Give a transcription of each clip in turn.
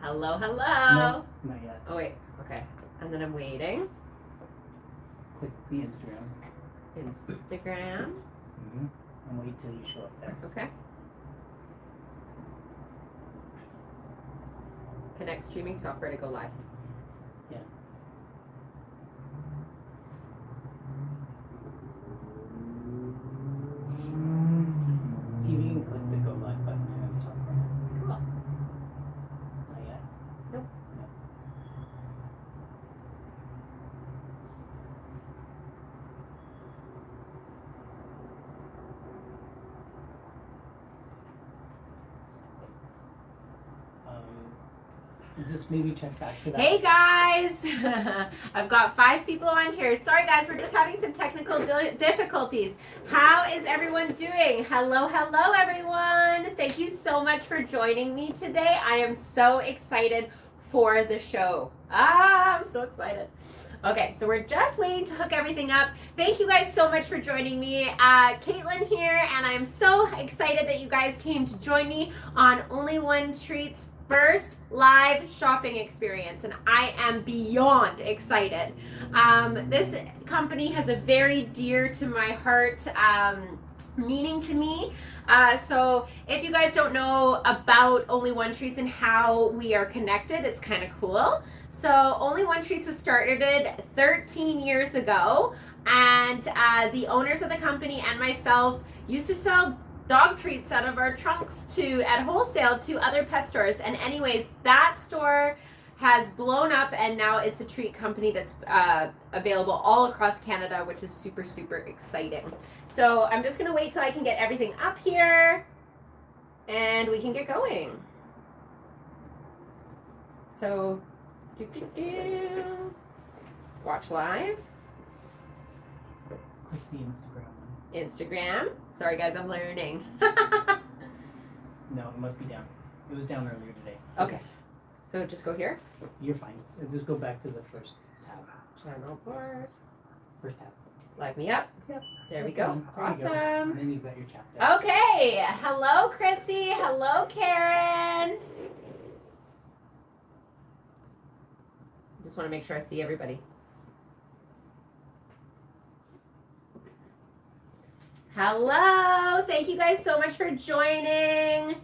Hello, hello. No, not yet. Oh, wait. Okay. And then I'm waiting. Click the Instagram. Instagram. Mm-hmm. And wait till you show up there. Okay. Connect streaming software to go live. Yeah. See if you can click the go live button on the software. Cool. Not yet? Nope. No. Just maybe check back to that. Hey guys! I've got 5 people on here. Sorry guys, we're just having some technical difficulties. How is everyone doing? Hello, hello everyone! Thank you so much for joining me today. I am so excited for the show. I'm so excited. Okay, so we're just waiting to hook everything up. Thank you guys so much for joining me. Caitlin here, and I'm so excited that you guys came to join me on Only One Treat's first live shopping experience, and I am beyond excited. This company has a very dear to my heart meaning to me. So if you guys don't know about Only One Treats and how we are connected, it's kind of cool. So Only One Treats was started 13 years ago, and the owners of the company and myself used to sell dog treats out of our trunks at wholesale to other pet stores. And anyways, that store has blown up, and now it's a treat company that's available all across Canada, which is super, super exciting. So I'm just gonna wait till I can get everything up here and we can get going. So, watch live. Click the Instagram one. Instagram. Sorry guys, I'm learning. No, it must be down. It was down earlier today. Okay. So just go here. You're fine. Just go back to the first tab. Channel board. First tab. Live me up. Yep. There we That's go. the one. There you go. Awesome. And then you've got your chat there. Okay. Hello, Chrissy. Hello, Karen. Just want to make sure I see everybody. Hello. Thank you guys so much for joining.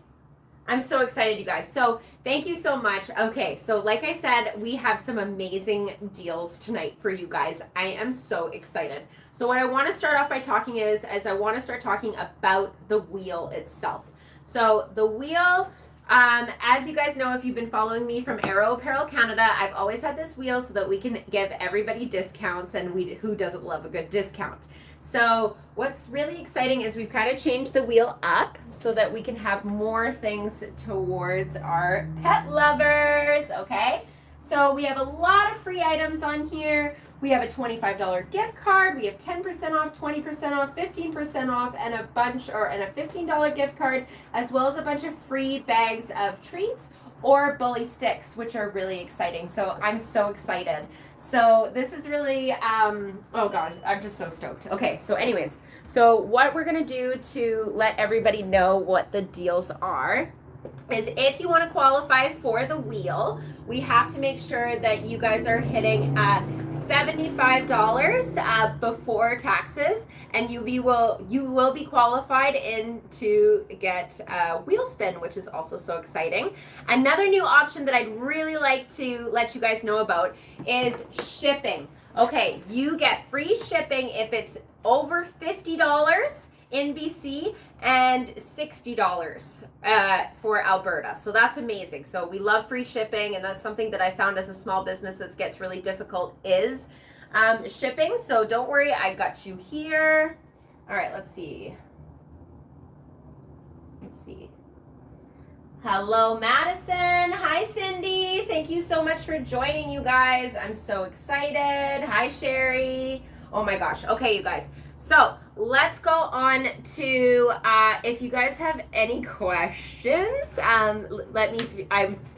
I'm so excited, you guys. So thank you so much. Okay, so like I said, we have some amazing deals tonight for you guys. I am so excited. So what I want to start off by talking is I want to start talking about the wheel itself. So the wheel, as you guys know, if you've been following me from Arrow Apparel Canada, I've always had this wheel so that we can give everybody discounts, and who doesn't love a good discount? So what's really exciting is we've kind of changed the wheel up so that we can have more things towards our pet lovers, okay? So we have a lot of free items on here. We have a $25 gift card. We have 10% off, 20% off, 15% off, and a $15 gift card, as well as a bunch of free bags of treats or bully sticks, which are really exciting. So I'm so excited. So this is really, oh God, I'm just so stoked. Okay, so anyways, so what we're gonna do to let everybody know what the deals are is if you want to qualify for the wheel, we have to make sure that you guys are hitting $75 before taxes, and you will be qualified to get wheel spin, which is also so exciting. Another new option that I'd really like to let you guys know about is shipping. Okay, you get free shipping if it's over $50 in BC and $60 for Alberta. So that's amazing. So we love free shipping, and that's something that I found as a small business that gets really difficult is shipping. So don't worry, I got you here. All right, let's see. Hello, Madison. Hi, Cindy. Thank you so much for joining, you guys. I'm so excited. Hi, Sherry. Oh my gosh. Okay, you guys. So let's go on to, if you guys have any questions,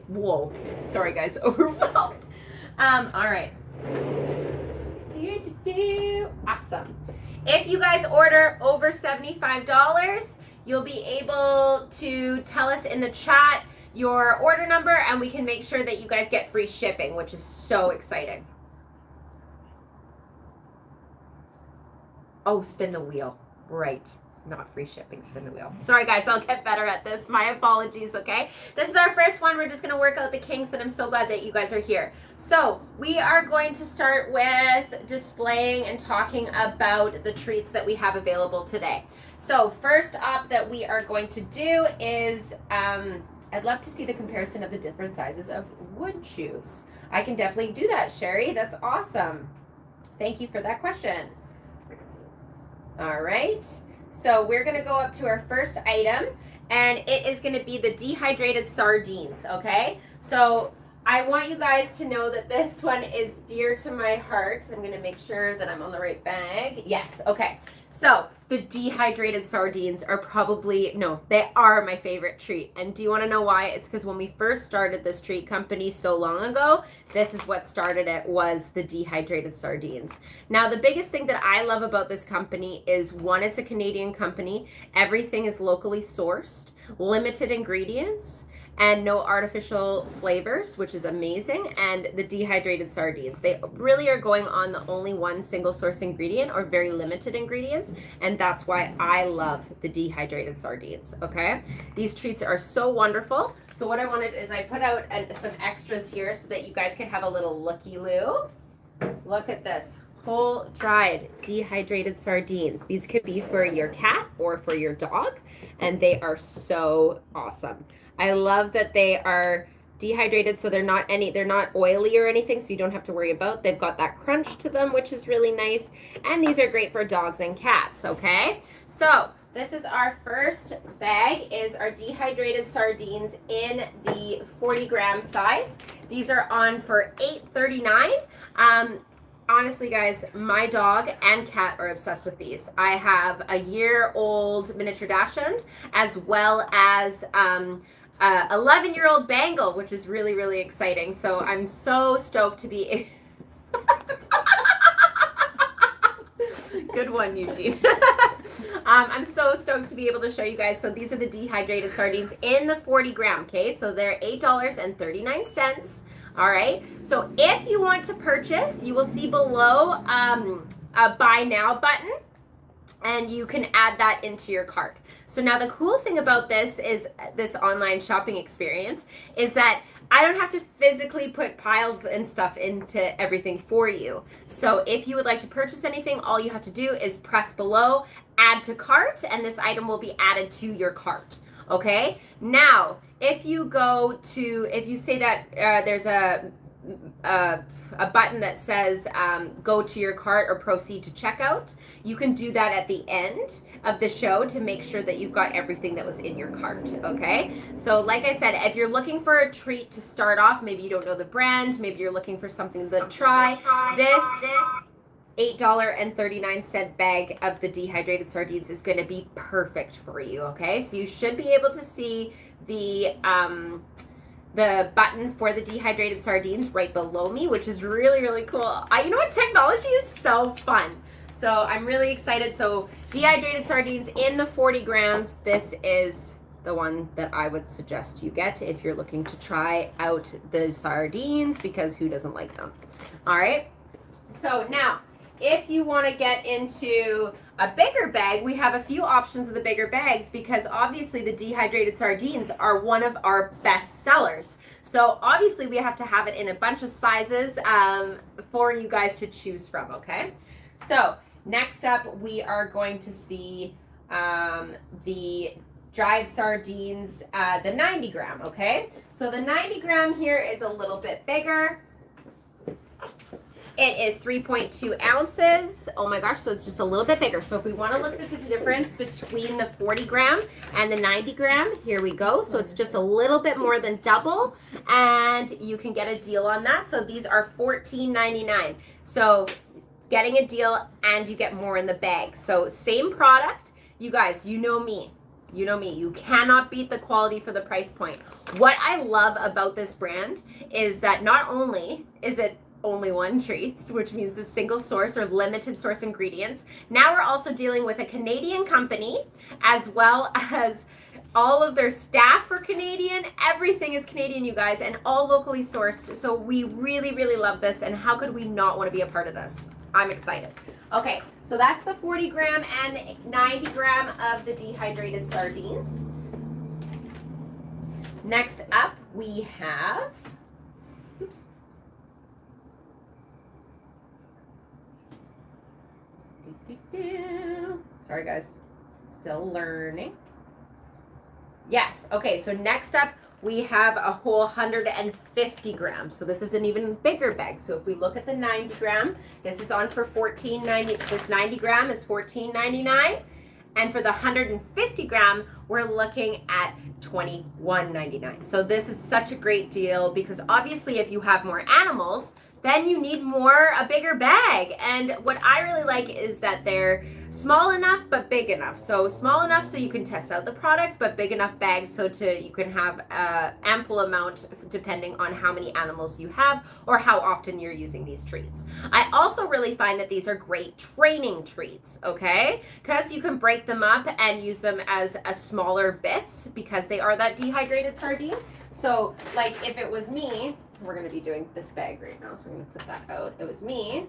whoa, sorry guys, overwhelmed. All right. Awesome. If you guys order over $75, you'll be able to tell us in the chat your order number and we can make sure that you guys get free shipping, which is so exciting. Oh, spin the wheel. Right. Not free shipping, spin the wheel. Sorry guys, I'll get better at this. My apologies, okay? This is our first one. We're just gonna work out the kinks and I'm so glad that you guys are here. So we are going to start with displaying and talking about the treats that we have available today. So first up that we are going to do is, I'd love to see the comparison of the different sizes of wood shoes. I can definitely do that, Sherry. That's awesome. Thank you for that question. All right. So we're going to go up to our first item, and it is going to be the dehydrated sardines, okay? So I want you guys to know that this one is dear to my heart. I'm going to make sure that I'm on the right bag. Yes, okay. So the dehydrated sardines are they are my favorite treat. And do you want to know why? It's because when we first started this treat company so long ago, this is what started it, was the dehydrated sardines. Now, the biggest thing that I love about this company is, one, it's a Canadian company. Everything is locally sourced, limited ingredients, and no artificial flavors, which is amazing. And the dehydrated sardines, they really are going on the only one single source ingredient or very limited ingredients, and that's why I love the dehydrated sardines, okay? These treats are so wonderful. So what I wanted is I put out some extras here so that you guys can have a little looky-loo. Look at this. Whole dried dehydrated sardines. These could be for your cat or for your dog, and they are so awesome. I love that they are dehydrated, so they're not oily or anything, so you don't have to worry about. They've got that crunch to them, which is really nice. And these are great for dogs and cats, okay? So this is our first bag, is our dehydrated sardines in the 40-gram size. These are on for $8.39. Honestly, guys, my dog and cat are obsessed with these. I have a year-old miniature dachshund, as well as 11-year-old Bengal, which is really, really exciting. So I'm so stoked to be... Good one, Eugene. I'm so stoked to be able to show you guys. So these are the dehydrated sardines in the 40-gram, okay? So they're $8.39. All right. So if you want to purchase, you will see below a buy now button, and you can add that into your cart. So now the cool thing about this online shopping experience is that I don't have to physically put piles and stuff into everything for you. So if you would like to purchase anything, all you have to do is press below, add to cart, and this item will be added to your cart. Okay. Now, if you say that there's a button that says go to your cart or proceed to checkout, you can do that at the end of the show to make sure that you've got everything that was in your cart, okay? So like I said, if you're looking for a treat to start off, maybe you don't know the brand, maybe you're looking for something to try, this $8.39 bag of the dehydrated sardines is going to be perfect for you, okay? So you should be able to see the button for the dehydrated sardines right below me, which is really, really cool. You know what? Technology is so fun. So I'm really excited. So dehydrated sardines in the 40 grams. This is the one that I would suggest you get if you're looking to try out the sardines, because who doesn't like them? All right. So now, if you want to get into a bigger bag, we have a few options of the bigger bags, because obviously the dehydrated sardines are one of our best sellers. So obviously we have to have it in a bunch of sizes for you guys to choose from, okay? So next up, we are going to see the dried sardines, the 90 gram, okay? So the 90 gram here is a little bit bigger. It is 3.2 ounces. Oh my gosh, so it's just a little bit bigger. So if we want to look at the difference between the 40 gram and the 90 gram, here we go. So it's just a little bit more than double, and you can get a deal on that. So these are $14.99. So getting a deal, and you get more in the bag. So same product. You guys, you know me. You know me. You cannot beat the quality for the price point. What I love about this brand is that not only is it only one treats, which means a single source or limited source ingredients. Now we're also dealing with a Canadian company, as well as All of their staff are Canadian. Everything is Canadian, you guys, and all locally sourced. So we really, really love this. And how could we not want to be a part of this? I'm excited. Okay, so that's the 40 gram and 90 gram of the dehydrated sardines. Next up, we have, oops. Sorry, guys. Still learning. Yes. Okay. So next up, we have a whole 150 grams. So this is an even bigger bag. So if we look at the 90 gram, this is on for $14.90. This 90 gram is $14.99. And for the 150 gram, we're looking at $21.99. So this is such a great deal because obviously if you have more animals, then you need a bigger bag. And what I really like is that they're small enough but big enough. So small enough so you can test out the product, but big enough bags so you can have ample amount depending on how many animals you have or how often you're using these treats. I also really find that these are great training treats, okay? Because you can break them up and use them as a smaller bits because they are that dehydrated sardine. So like if it was me, we're going to be doing this bag right now, so I'm going to put that out. It was me,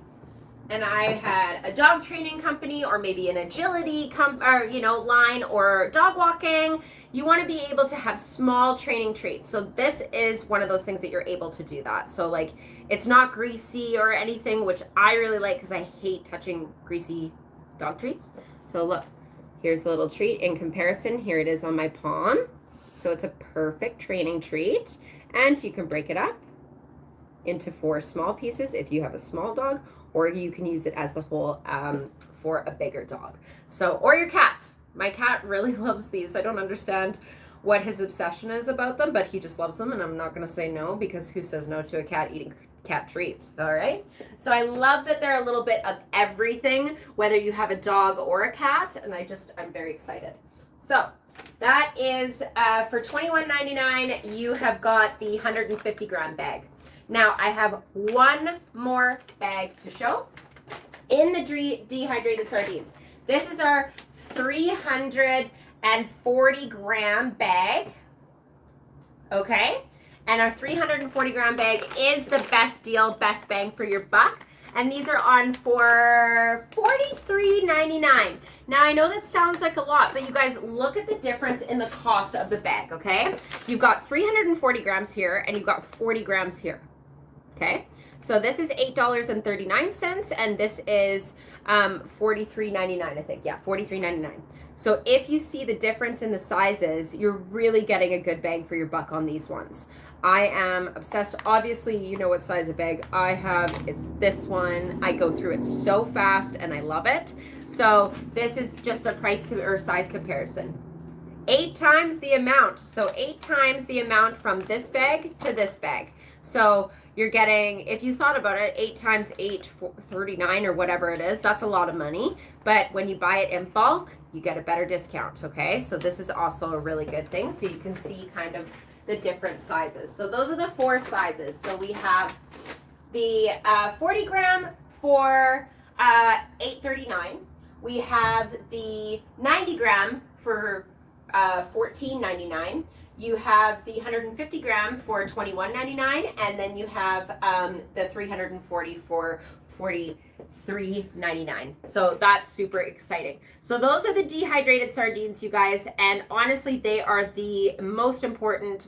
and I had a dog training company or maybe an agility line or dog walking. You want to be able to have small training treats. So this is one of those things that you're able to do that. So like it's not greasy or anything, which I really like because I hate touching greasy dog treats. So look, here's the little treat in comparison. Here it is on my palm. So it's a perfect training treat, and you can break it up into 4 small pieces if you have a small dog, or you can use it as the whole for a bigger dog. So, or your cat. My cat really loves these. I don't understand what his obsession is about them, but he just loves them, and I'm not going to say no because who says no to a cat eating cat treats? All right. So I love that they're a little bit of everything, whether you have a dog or a cat, and I'm very excited. So that is for $21.99. You have got the 150 gram bag. Now I have one more bag to show in the dehydrated sardines. This is our 340 gram bag. Okay. And our 340 gram bag is the best deal, best bang for your buck. And these are on for $43.99. Now I know that sounds like a lot, but you guys look at the difference in the cost of the bag, okay? You've got 340 grams here and you've got 40 grams here. Okay, so this is $8.39 and this is $43.99, I think. Yeah, $43.99. So if you see the difference in the sizes, you're really getting a good bang for your buck on these ones. I am obsessed. Obviously, you know what size of bag I have. It's this one. I go through it so fast and I love it. So this is just a price or size comparison. 8 times the amount. So 8 times the amount from this bag to this bag. So you're getting, if you thought about it, 8 times 8, 39 or whatever it is, that's a lot of money. But when you buy it in bulk, you get a better discount, okay? So this is also a really good thing. So you can see kind of the different sizes. So those are the 4 sizes. So we have the 40 gram for $8.39. We have the 90 gram for $14.99. You have the 150 gram for $21.99, and then you have the 340 for $43.99. So that's super exciting. So those are the dehydrated sardines, you guys, and honestly, they are the most important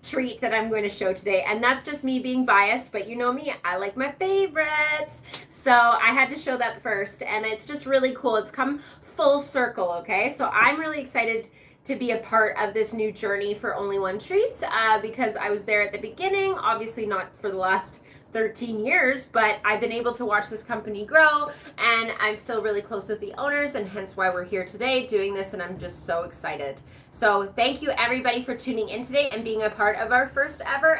treat that I'm going to show today. And that's just me being biased, but you know me, I like my favorites. So I had to show that first, and it's just really cool. It's come full circle, okay? So I'm really excited to be a part of this new journey for Only One Treats because I was there at the beginning, obviously not for the last 13 years, but I've been able to watch this company grow, and I'm still really close with the owners, and hence why we're here today doing this, and I'm just so excited. So thank you everybody for tuning in today and being a part of our first ever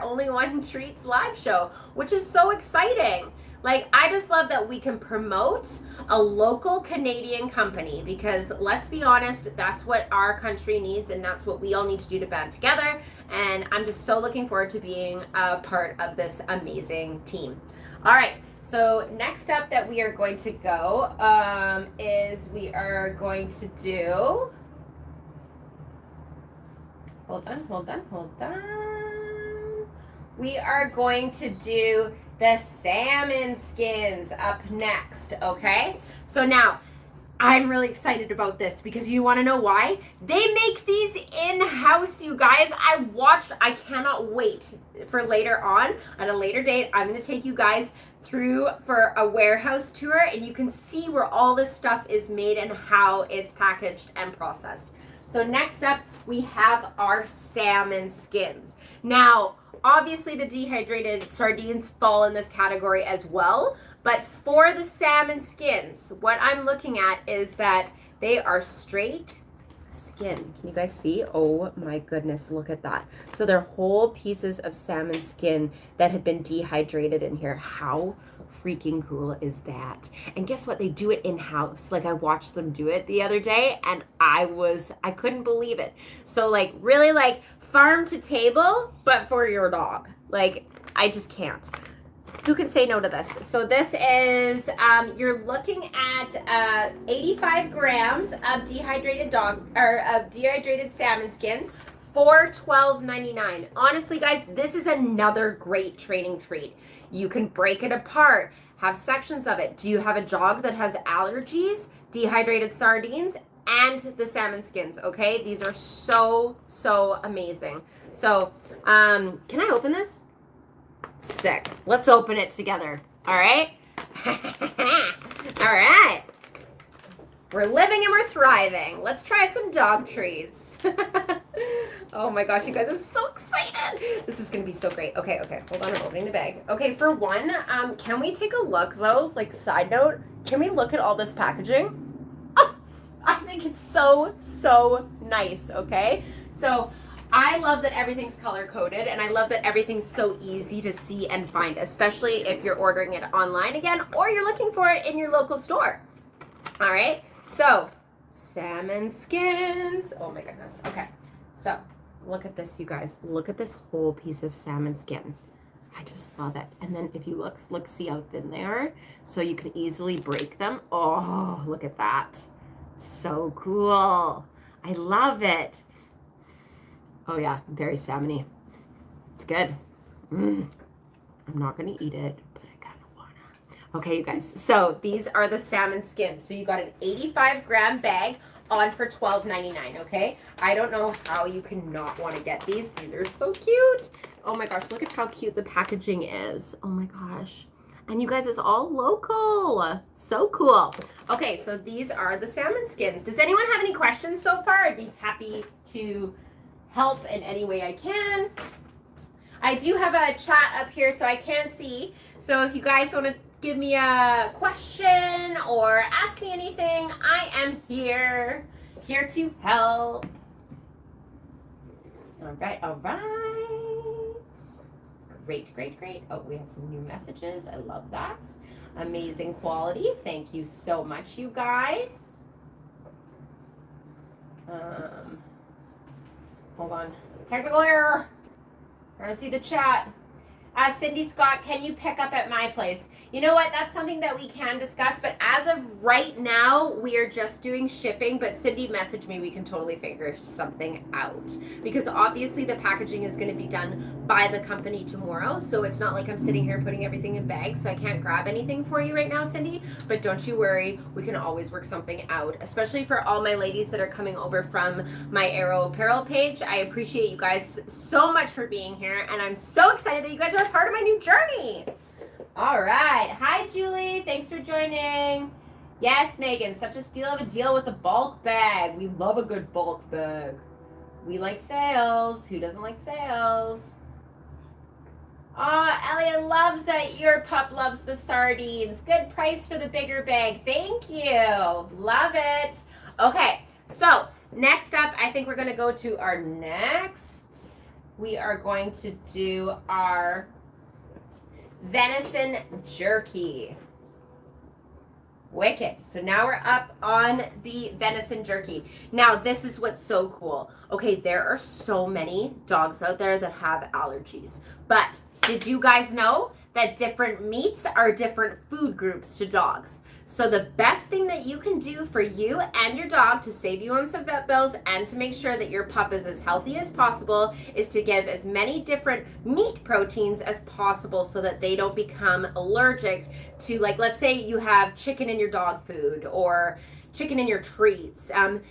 Only One Treats live show, which is so exciting. Like, I just love that we can promote a local Canadian company because, let's be honest, that's what our country needs, and that's what we all need to do to band together. And I'm just so looking forward to being a part of this amazing team. All right, so next up that we are going to go is we are going to do Hold on, hold on, hold on. We are going to do the salmon skins up next, okay? So now, I'm really excited about this because you want to know why? They make these in-house, you guys. I cannot wait for later on, at a later date. I'm going to take you guys through for a warehouse tour and you can see where all this stuff is made and how it's packaged and processed. So next up, we have our salmon skins. Now, obviously the dehydrated sardines fall in this category as well, but for the salmon skins, what I'm looking at is that they are straight skin. Can you guys see? Oh my goodness, look at that. So they're whole pieces of salmon skin that have been dehydrated in here. How freaking cool is that? And guess what? They do it in-house. Like I watched them do it the other day and I couldn't believe it. So like really like farm to table, but for your dog. Like I just can't. Who can say no to this? So this is, you're looking at 85 grams of dehydrated dehydrated salmon skins for $12.99. Honestly, guys, this is another great training treat. You can break it apart, have sections of it. Do you have a dog that has allergies? Dehydrated sardines and the salmon skins, okay? These are so, so amazing. So, can I open this? Sick. Let's open it together. All right? All right. We're living and we're thriving. Let's try some dog treats. Oh my gosh, you guys, I'm so excited. This is going to be so great. Okay. Hold on, I'm opening the bag. Okay, for one, can we take a look though? Like side note, can we look at all this packaging? Oh, I think it's so, so nice, okay? So I love that everything's color coded and I love that everything's so easy to see and find, especially if you're ordering it online again or you're looking for it in your local store. All right, so salmon skins. Oh my goodness. Okay, so look at this, you guys. Look at this whole piece of salmon skin. I just love it. And then if you look, see how thin they are. So you can easily break them. Oh, look at that. So cool. I love it. Oh yeah, very salmony. It's good. I'm not gonna eat it, but I kind of wanna. Okay, you guys, so these are the salmon skins. So you got an 85 gram bag on for $12.99, okay? I don't know how you cannot wanna get these. These are so cute. Oh my gosh, look at how cute the packaging is. Oh my gosh. And you guys, it's all local. So cool. Okay, so these are the salmon skins. Does anyone have any questions so far? I'd be happy to help in any way I can. I do have a chat up here so I can see. So if you guys want to give me a question or ask me anything, I am here to help. All right. Great. Oh, we have some new messages. I love that. Amazing quality. Thank you so much, you guys. Hold on. Technical error. I don't see the chat. Cindy Scott, can you pick up at my place? You know what? That's something that we can discuss, but as of right now, we are just doing shipping, but Cindy messaged me. We can totally figure something out because obviously the packaging is going to be done by the company tomorrow, so it's not like I'm sitting here putting everything in bags, so I can't grab anything for you right now, Cindy, but don't you worry. We can always work something out, especially for all my ladies that are coming over from my Aero Apparel page. I appreciate you guys so much for being here, and I'm so excited that you guys are a part of my new journey. All right. Hi, Julie. Thanks for joining. Yes, Megan. Such a steal of a deal with the bulk bag. We love a good bulk bag. We like sales. Who doesn't like sales? Ellie, I love that your pup loves the sardines. Good price for the bigger bag. Thank you. Love it. Okay. So next up, I think we're going to go to our next. We are going to do our venison jerky. Wicked. So now we're up on the venison jerky. Now this is what's so cool. Okay, there are so many dogs out there that have allergies, but did you guys know that different meats are different food groups to dogs. So the best thing that you can do for you and your dog to save you on some vet bills and to make sure that your pup is as healthy as possible is to give as many different meat proteins as possible so that they don't become allergic to, like, let's say you have chicken in your dog food or chicken in your treats.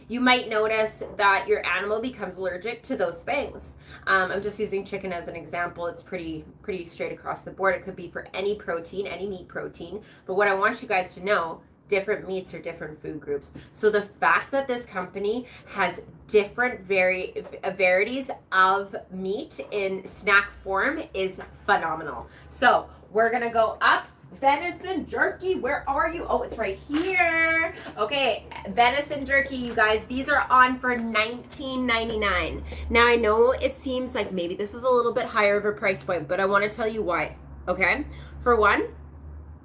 You might notice that your animal becomes allergic to those things. I'm just using chicken as an example. It's pretty straight across the board. It could be for any protein, any meat protein. But what I want you guys to know, different meats are different food groups. So the fact that this company has different varieties of meat in snack form is phenomenal. So we're gonna go up. Venison jerky, where are you? Oh, it's right here. Okay, venison jerky, you guys. These are on for $19.99. Now, I know it seems like maybe this is a little bit higher of a price point, but I want to tell you why, okay? For one,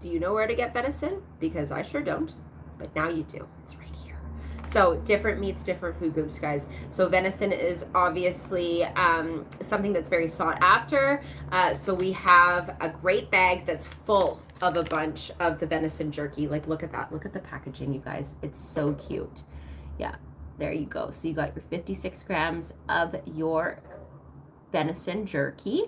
do you know where to get venison? Because I sure don't, but now you do. It's right here. So different meats, different food groups, guys. So venison is obviously something that's very sought after. So we have a great bag that's full of a bunch of the venison jerky. Like, look at that. Look at the packaging, you guys. It's so cute. Yeah, there you go. So you got your 56 grams of your venison jerky.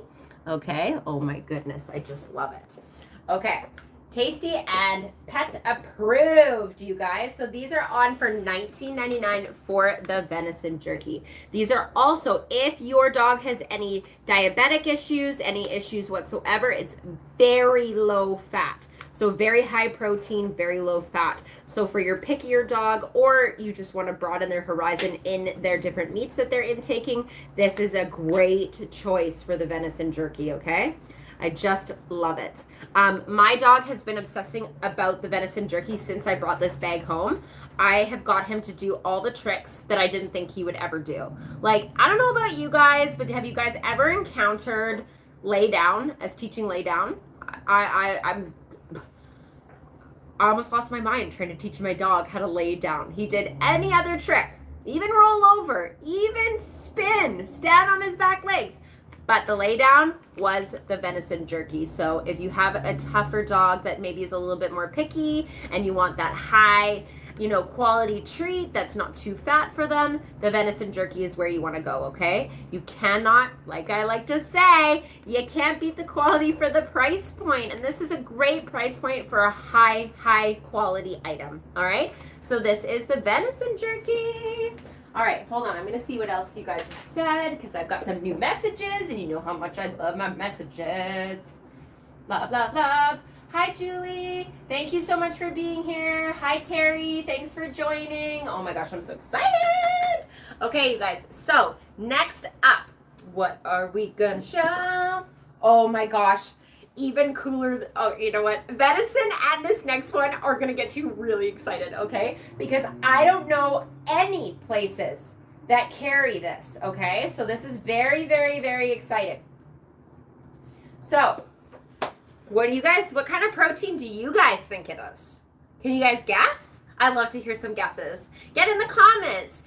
Okay. Oh my goodness. I just love it. Okay. Tasty and pet approved, you guys. So these are on for $19.99 for the venison jerky. These are also, if your dog has any diabetic issues, any issues whatsoever, it's very low fat. So very high protein, very low fat. So for your pickier dog, or you just want to broaden their horizon in their different meats that they're intaking, this is a great choice for the venison jerky, okay? I just love it. My dog has been obsessing about the venison jerky since I brought this bag home. I have got him to do all the tricks that I didn't think he would ever do. Like, I don't know about you guys, but have you guys ever encountered lay down as teaching lay down? I almost lost my mind trying to teach my dog how to lay down. He did any other trick, even roll over, even spin, stand on his back legs. But the lay down was the venison jerky. So if you have a tougher dog that maybe is a little bit more picky and you want that high, quality treat that's not too fat for them, the venison jerky is where you want to go, okay? You cannot, like I like to say, you can't beat the quality for the price point. And this is a great price point for a high quality item, all right? So this is the venison jerky. All right, hold on. I'm going to see what else you guys have said because I've got some new messages and you know how much I love my messages. Love, love, love. Hi, Julie. Thank you so much for being here. Hi, Terry. Thanks for joining. Oh my gosh, I'm so excited. Okay, you guys. So next up, what are we going to show? Oh my gosh. Even cooler. Oh, you know what? Venison and this next one are going to get you really excited, okay? Because I don't know any places that carry this, okay? So this is very, very, very exciting. So, what kind of protein do you guys think it is? Can you guys guess? I'd love to hear some guesses. Get in the comments.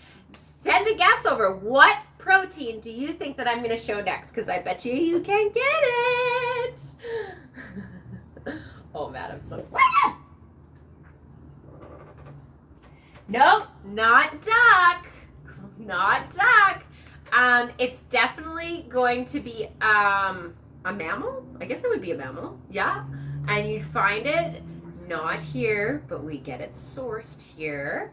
Send a guess over. What protein do you think that I'm going to show next? Because I bet you can get it. Oh, man, I'm so excited. Nope, not duck. Not duck. It's definitely going to be a mammal. I guess it would be a mammal. Yeah. And you'd find it not here, but we get it sourced here.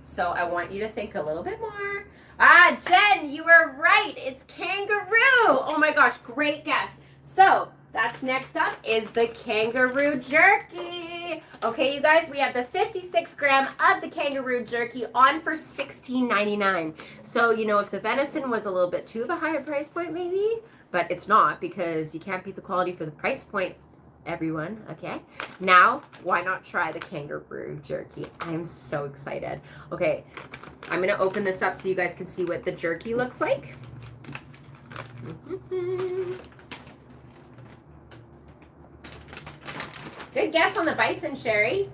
So I want you to think a little bit more. Ah, Jen, you were right. It's kangaroo. Oh my gosh, great guess. So that's next up is the kangaroo jerky. Okay, you guys, we have the 56 gram of the kangaroo jerky on for $16.99. So, if the venison was a little bit too of a higher price point maybe, but it's not because you can't beat the quality for the price point, everyone, okay? Now, why not try the kangaroo jerky? I'm so excited. Okay, I'm going to open this up so you guys can see what the jerky looks like. Good guess on the bison, Sherry.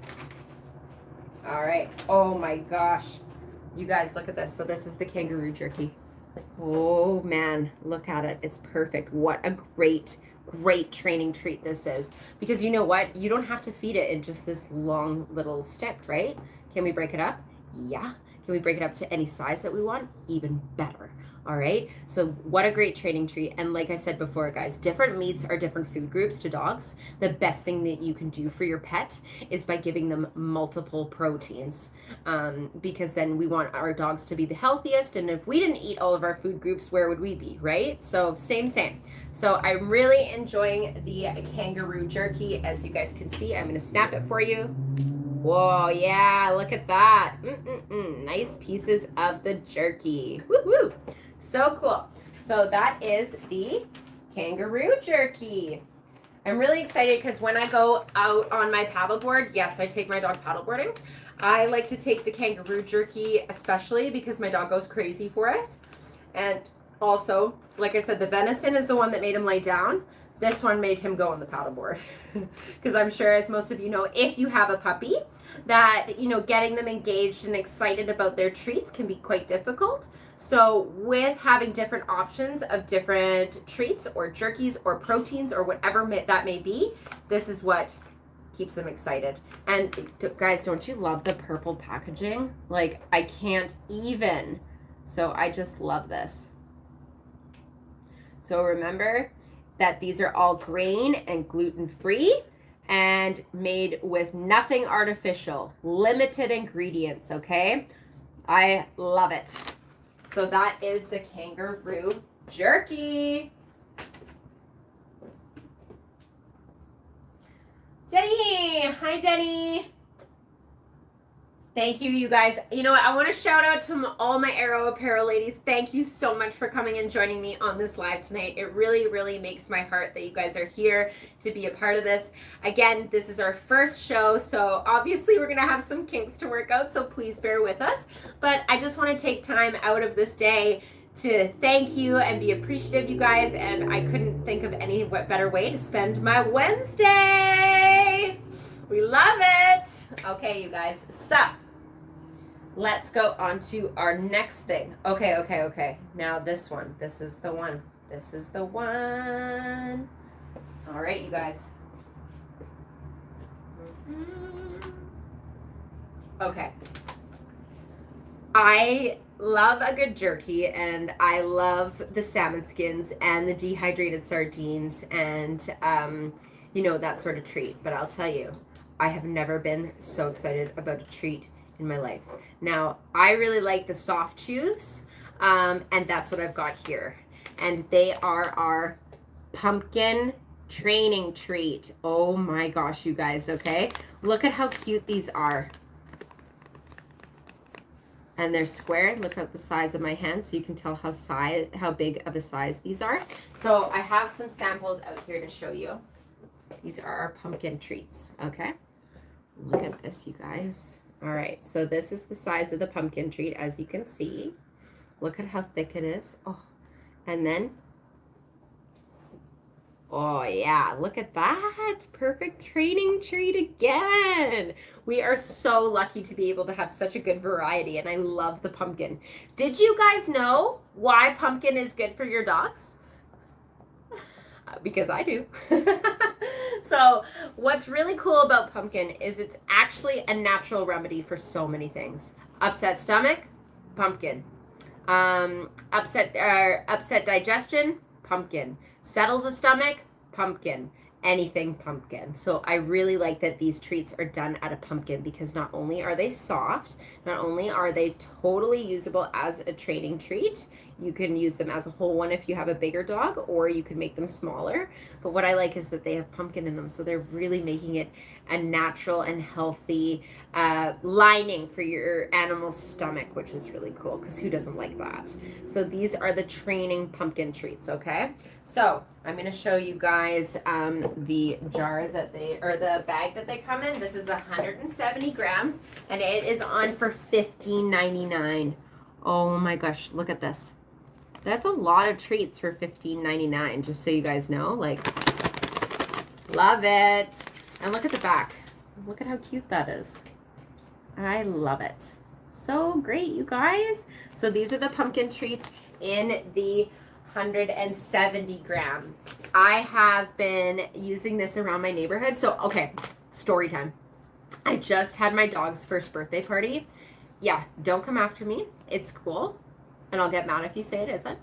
All right. Oh my gosh. You guys, look at this. So this is the kangaroo jerky. Oh man, look at it. It's perfect. What a great training treat this is. Because you know what? You don't have to feed it in just this long little stick, right? Can we break it up? Yeah. Can we break it up to any size that we want? Even better. All right. So what a great training treat. And like I said before, guys, different meats are different food groups to dogs. The best thing that you can do for your pet is by giving them multiple proteins, because then we want our dogs to be the healthiest. And if we didn't eat all of our food groups, where would we be, right? So same. So I'm really enjoying the kangaroo jerky. As you guys can see, I'm going to snap it for you. Whoa, yeah, look at that. Nice pieces of the jerky. Woo-hoo. So cool. So that is the kangaroo jerky. I'm really excited because when I go out on my paddleboard, yes, I take my dog paddleboarding. I like to take the kangaroo jerky, especially because my dog goes crazy for it. And also, like I said, the venison is the one that made him lay down. This one made him go on the paddleboard. Because I'm sure, as most of you know, if you have a puppy, that, you know, getting them engaged and excited about their treats can be quite difficult. So with having different options of different treats or jerkies or proteins or whatever that may be, this is what keeps them excited. And guys, don't you love the purple packaging? Like, I can't even. So I just love this. So remember that these are all grain and gluten-free and made with nothing artificial, limited ingredients, okay? I love it. So that is the kangaroo jerky. Jenny, hi Jenny. Thank you, you guys. You know what? I want to shout out to all my Arrow Apparel ladies. Thank you so much for coming and joining me on this live tonight. It really, really makes my heart that you guys are here to be a part of this. Again, this is our first show, so obviously we're going to have some kinks to work out, so please bear with us. But I just want to take time out of this day to thank you and be appreciative, you guys, and I couldn't think of any better way to spend my Wednesday. We love it. Okay, you guys, so let's go on to our next thing. Okay. Now this one. This is the one. All right, you guys. Okay. I love a good jerky, and I love the salmon skins and the dehydrated sardines and, you know, that sort of treat. But I'll tell you, I have never been so excited about a treat in my life. Now, I really like the soft chews, and that's what I've got here. And they are our pumpkin training treat. Oh my gosh, you guys, okay? Look at how cute these are. And they're square. Look at the size of my hand, so you can tell how big of a size these are. So I have some samples out here to show you. These are our pumpkin treats, okay? Look at this, you guys. All right, so this is the size of the pumpkin treat, as you can see. Look at how thick it is. Oh, and then, oh yeah, look at that. Perfect training treat again. We are so lucky to be able to have such a good variety, and I love the pumpkin. Did you guys know why pumpkin is good for your dogs? Because I do. So what's really cool about pumpkin is it's actually a natural remedy for so many things. Upset stomach, pumpkin. Upset digestion, pumpkin. Settles a stomach, pumpkin. Anything pumpkin. So I really like that these treats are done out of pumpkin, because not only are they soft, not only are they totally usable as a training treat, you can use them as a whole one if you have a bigger dog, or you can make them smaller. But what I like is that they have pumpkin in them, so they're really making it a natural and healthy lining for your animal's stomach, which is really cool, because who doesn't like that? So these are the training pumpkin treats, okay? So I'm going to show you guys the jar that the bag that they come in. This is 170 grams, and it is on for $15.99. Oh my gosh, look at this. That's a lot of treats for $15.99, just so you guys know. Like, love it. And look at the back. Look at how cute that is. I love it. So great, you guys. So these are the pumpkin treats, in the 170 gram. I have been using this around my neighborhood. So, okay, story time. I just had my dog's first birthday party. Yeah, don't come after me. It's cool. And I'll get mad if you say it isn't.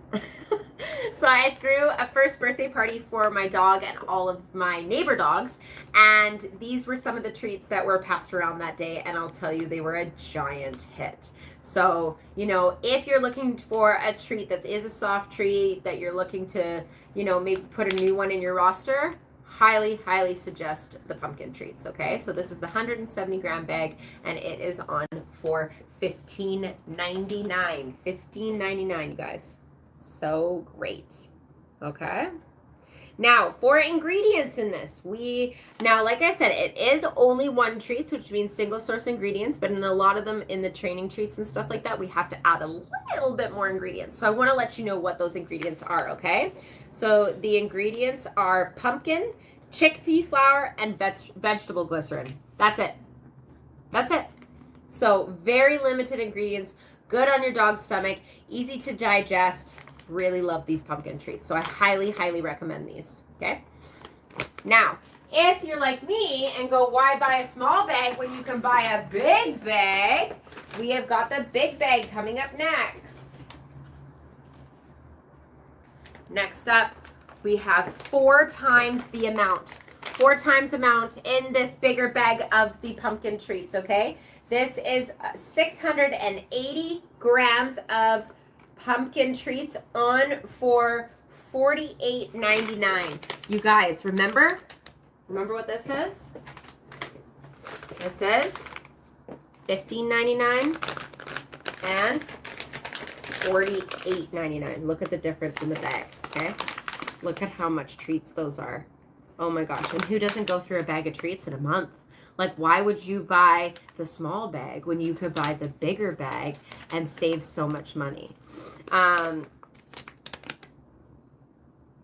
So I threw a first birthday party for my dog and all of my neighbor dogs. And these were some of the treats that were passed around that day. And I'll tell you, they were a giant hit. So, you know, if you're looking for a treat that is a soft treat, that you're looking to, you know, maybe put a new one in your roster, highly, highly suggest the pumpkin treats, okay? So this is the 170 gram bag, and it is on for $15.99. $15.99, you guys. So great, okay? Now, for ingredients in this, now, like I said, it is only one treats, which means single source ingredients, but in a lot of them, in the training treats and stuff like that, we have to add a little bit more ingredients. So I want to let you know what those ingredients are, okay? So the ingredients are pumpkin, chickpea flour, and vegetable glycerin. That's it. That's it. So very limited ingredients, good on your dog's stomach, easy to digest. Really love these pumpkin treats. So I highly, highly recommend these, okay? Now, if you're like me and go, why buy a small bag when you can buy a big bag? We have got the big bag coming up next. Next up, we have 4 times the amount. 4 times amount in this bigger bag of the pumpkin treats, okay? This is 680 grams of pumpkin treats on for $48.99. You guys, remember what this is? This is $15.99 and $48.99. Look at the difference in the bag, okay? Look at how much treats those are. Oh my gosh, and who doesn't go through a bag of treats in a month? Like, why would you buy the small bag when you could buy the bigger bag and save so much money?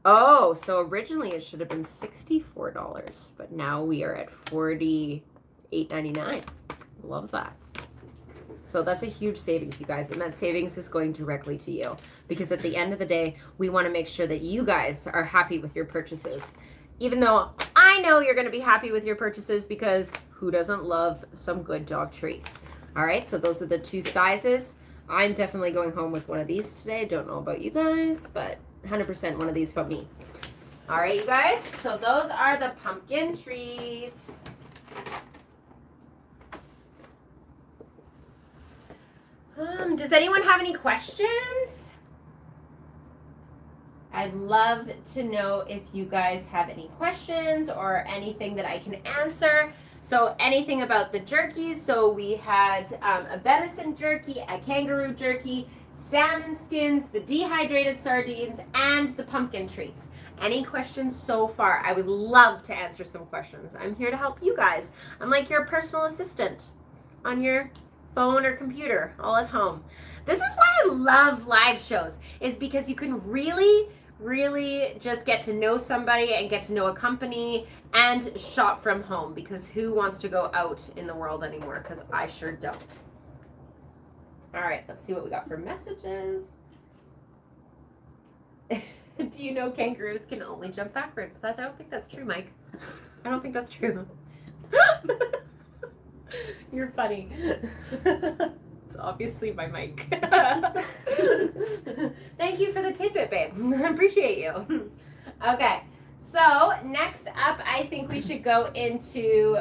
Oh, so originally it should have been $64, but now we are at $48.99. Love that. So that's a huge savings, you guys, and that savings is going directly to you, because at the end of the day, we want to make sure that you guys are happy with your purchases. Even though I know you're going to be happy with your purchases, because who doesn't love some good dog treats? All right, so those are the 2 sizes. I'm definitely going home with one of these today. Don't know about you guys, but 100% one of these for me. All right, you guys, so those are the pumpkin treats. Does anyone have any questions? I'd love to know if you guys have any questions or anything that I can answer. So anything about the jerkies. So we had a venison jerky, a kangaroo jerky, salmon skins, the dehydrated sardines, and the pumpkin treats. Any questions so far? I would love to answer some questions. I'm here to help you guys. I'm like your personal assistant on your phone or computer, all at home. This is why I love live shows, is because you can really just get to know somebody and get to know a company and shop from home, because who wants to go out in the world anymore? Because I sure don't. All right, let's see what we got for messages. Do you know kangaroos can only jump backwards? I don't think that's true, Mike. I don't think that's true. You're funny. It's obviously my mic. Thank you for the tidbit, babe. I appreciate you. Okay, so next up, I think we should go into,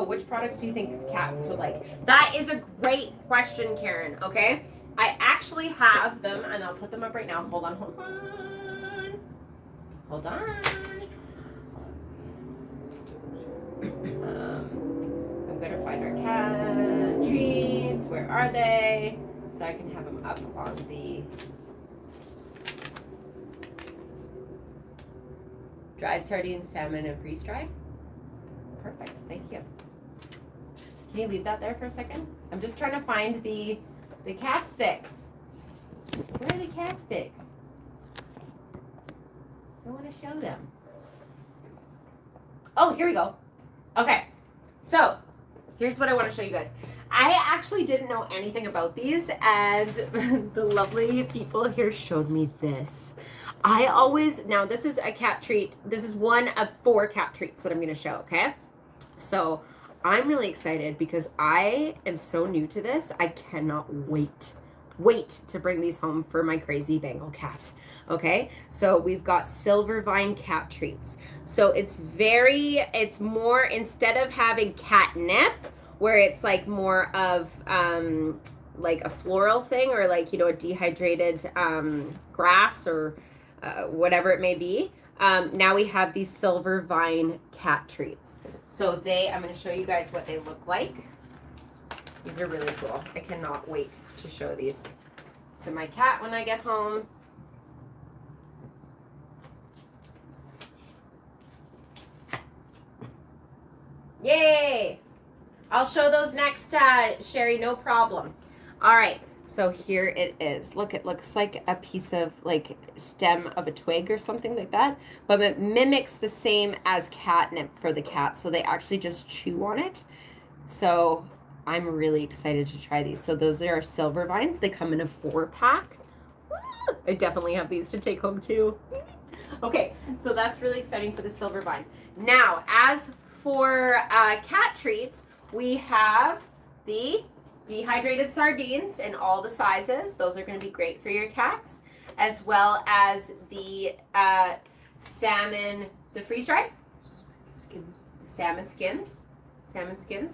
which products do you think cats would like? That is a great question, Karen, okay? I actually have them, and I'll put them up right now. Hold on. I'm gonna find our cat treats. Where are they? So I can have them up on the dried sardines, salmon, and freeze dried. Perfect. Thank you. Can you leave that there for a second? I'm just trying to find the cat sticks. Where are the cat sticks? I want to show them. Oh, here we go. Okay. So here's what I want to show you guys. I actually didn't know anything about these, and the lovely people here showed me this. Now this is a cat treat. This is one of 4 cat treats that I'm going to show, okay? So I'm really excited because I am so new to this. I cannot wait to bring these home for my crazy Bengal cat. Okay, so we've got Silvervine cat treats. So it's more, instead of having catnip, where it's like more of like a floral thing, or like, you know, a dehydrated grass or whatever it may be. Now we have these Silvervine cat treats. So I'm going to show you guys what they look like. These are really cool. I cannot wait to show these to my cat when I get home. Yay! I'll show those next, Sherry, no problem. All right, so here it is. Look, it looks like a piece of like stem of a twig or something like that, but it mimics the same as catnip for the cat. So they actually just chew on it. So I'm really excited to try these. So those are our Silvervines. They come in a 4-pack. I definitely have these to take home too. Okay, so that's really exciting for the Silvervine. Now, as for cat treats, we have the dehydrated sardines in all the sizes. Those are going to be great for your cats, as well as the salmon, the freeze-dried? Skins. Salmon skins.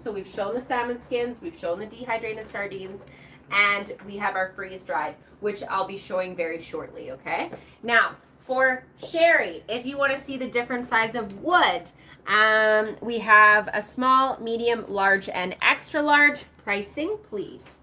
So we've shown the salmon skins, we've shown the dehydrated sardines, and we have our freeze-dried, which I'll be showing very shortly, okay? Now, for Sherry, if you want to see the different size of wood, we have a small, medium, large, and extra large. Pricing, please.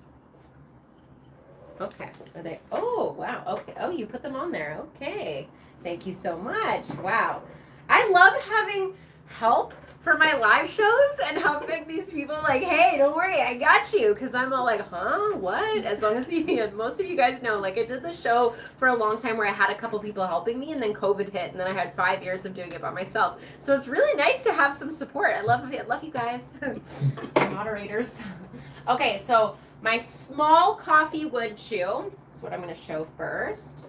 Okay. Are they? Oh, wow. Okay. Oh, you put them on there. Okay. Thank you so much. Wow. I love having help for my live shows and helping these people like, hey, don't worry, I got you. Because I'm all like, huh? What? As long as most of you guys know, like I did the show for a long time where I had a couple people helping me, and then COVID hit, and then I had 5 years of doing it by myself. So it's really nice to have some support. I love you guys. Moderators. Okay, so my small coffee wood chew, is what I'm going to show first,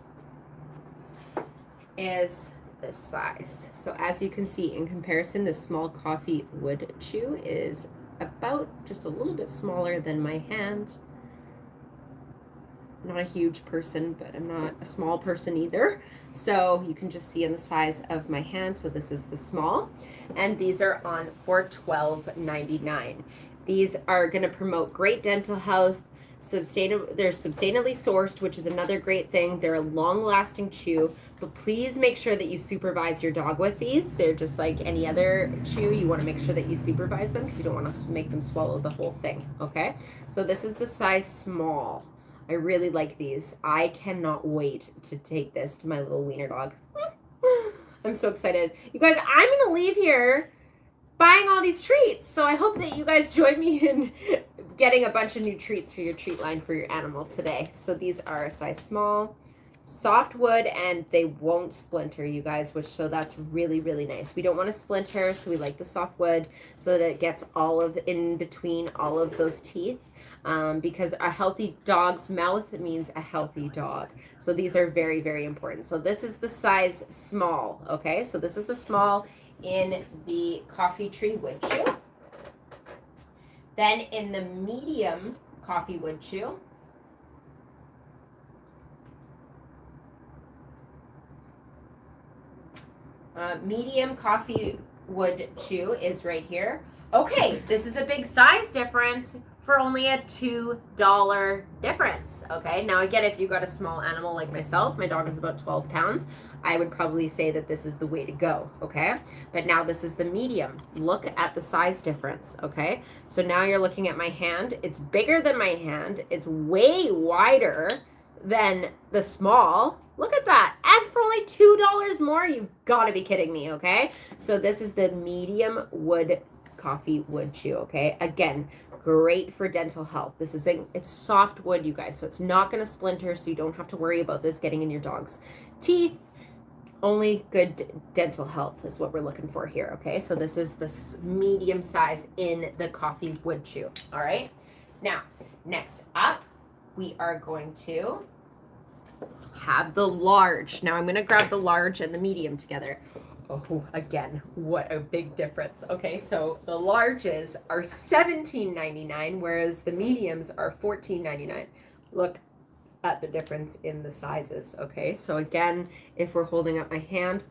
is this size. So as you can see, in comparison, this small coffee wood chew is about just a little bit smaller than my hand. I'm not a huge person, but I'm not a small person either. So you can just see in the size of my hand. So this is the small, and these are on for $12.99. These are going to promote great dental health. They're sustainably sourced, which is another great thing. They're a long-lasting chew, but please make sure that you supervise your dog with these. They're just like any other chew. You want to make sure that you supervise them because you don't want to make them swallow the whole thing, okay? So this is the size small. I really like these. I cannot wait to take this to my little wiener dog. I'm so excited. You guys, I'm going to leave here buying all these treats. So I hope that you guys join me in getting a bunch of new treats for your treat line for your animal today. So these are a size small, soft wood, and they won't splinter, you guys, so that's really, really nice. We don't want to splinter, so we like the soft wood so that it gets in between all of those teeth. Because a healthy dog's mouth means a healthy dog. So these are very, very important. So this is the size small, okay? So this is the small in the coffee tree wood chew. Then in the medium coffee wood chew, medium coffee wood chew is right here. Okay, this is a big size difference for only a $2 difference, okay? Now again, if you got a small animal like myself, my dog is about 12 pounds, I would probably say that this is the way to go, okay? But now this is the medium. Look at the size difference, okay? So now you're looking at my hand. It's bigger than my hand. It's way wider than the small. Look at that. And for only $2 more, you've got to be kidding me, okay? So this is the medium wood coffee wood chew, okay? Again, great for dental health. It's soft wood, you guys, so it's not going to splinter, so you don't have to worry about this getting in your dog's teeth. Only good dental health is what we're looking for here, okay? So this is the medium size in the coffee wood chew, all right? Now, next up, we are going to have the large. Now I'm going to grab the large and the medium together. Oh, again, what a big difference. Okay, so the larges are $17.99, whereas the mediums are $14.99. Look at the difference in the sizes. Okay, so again, if we're holding up my hand,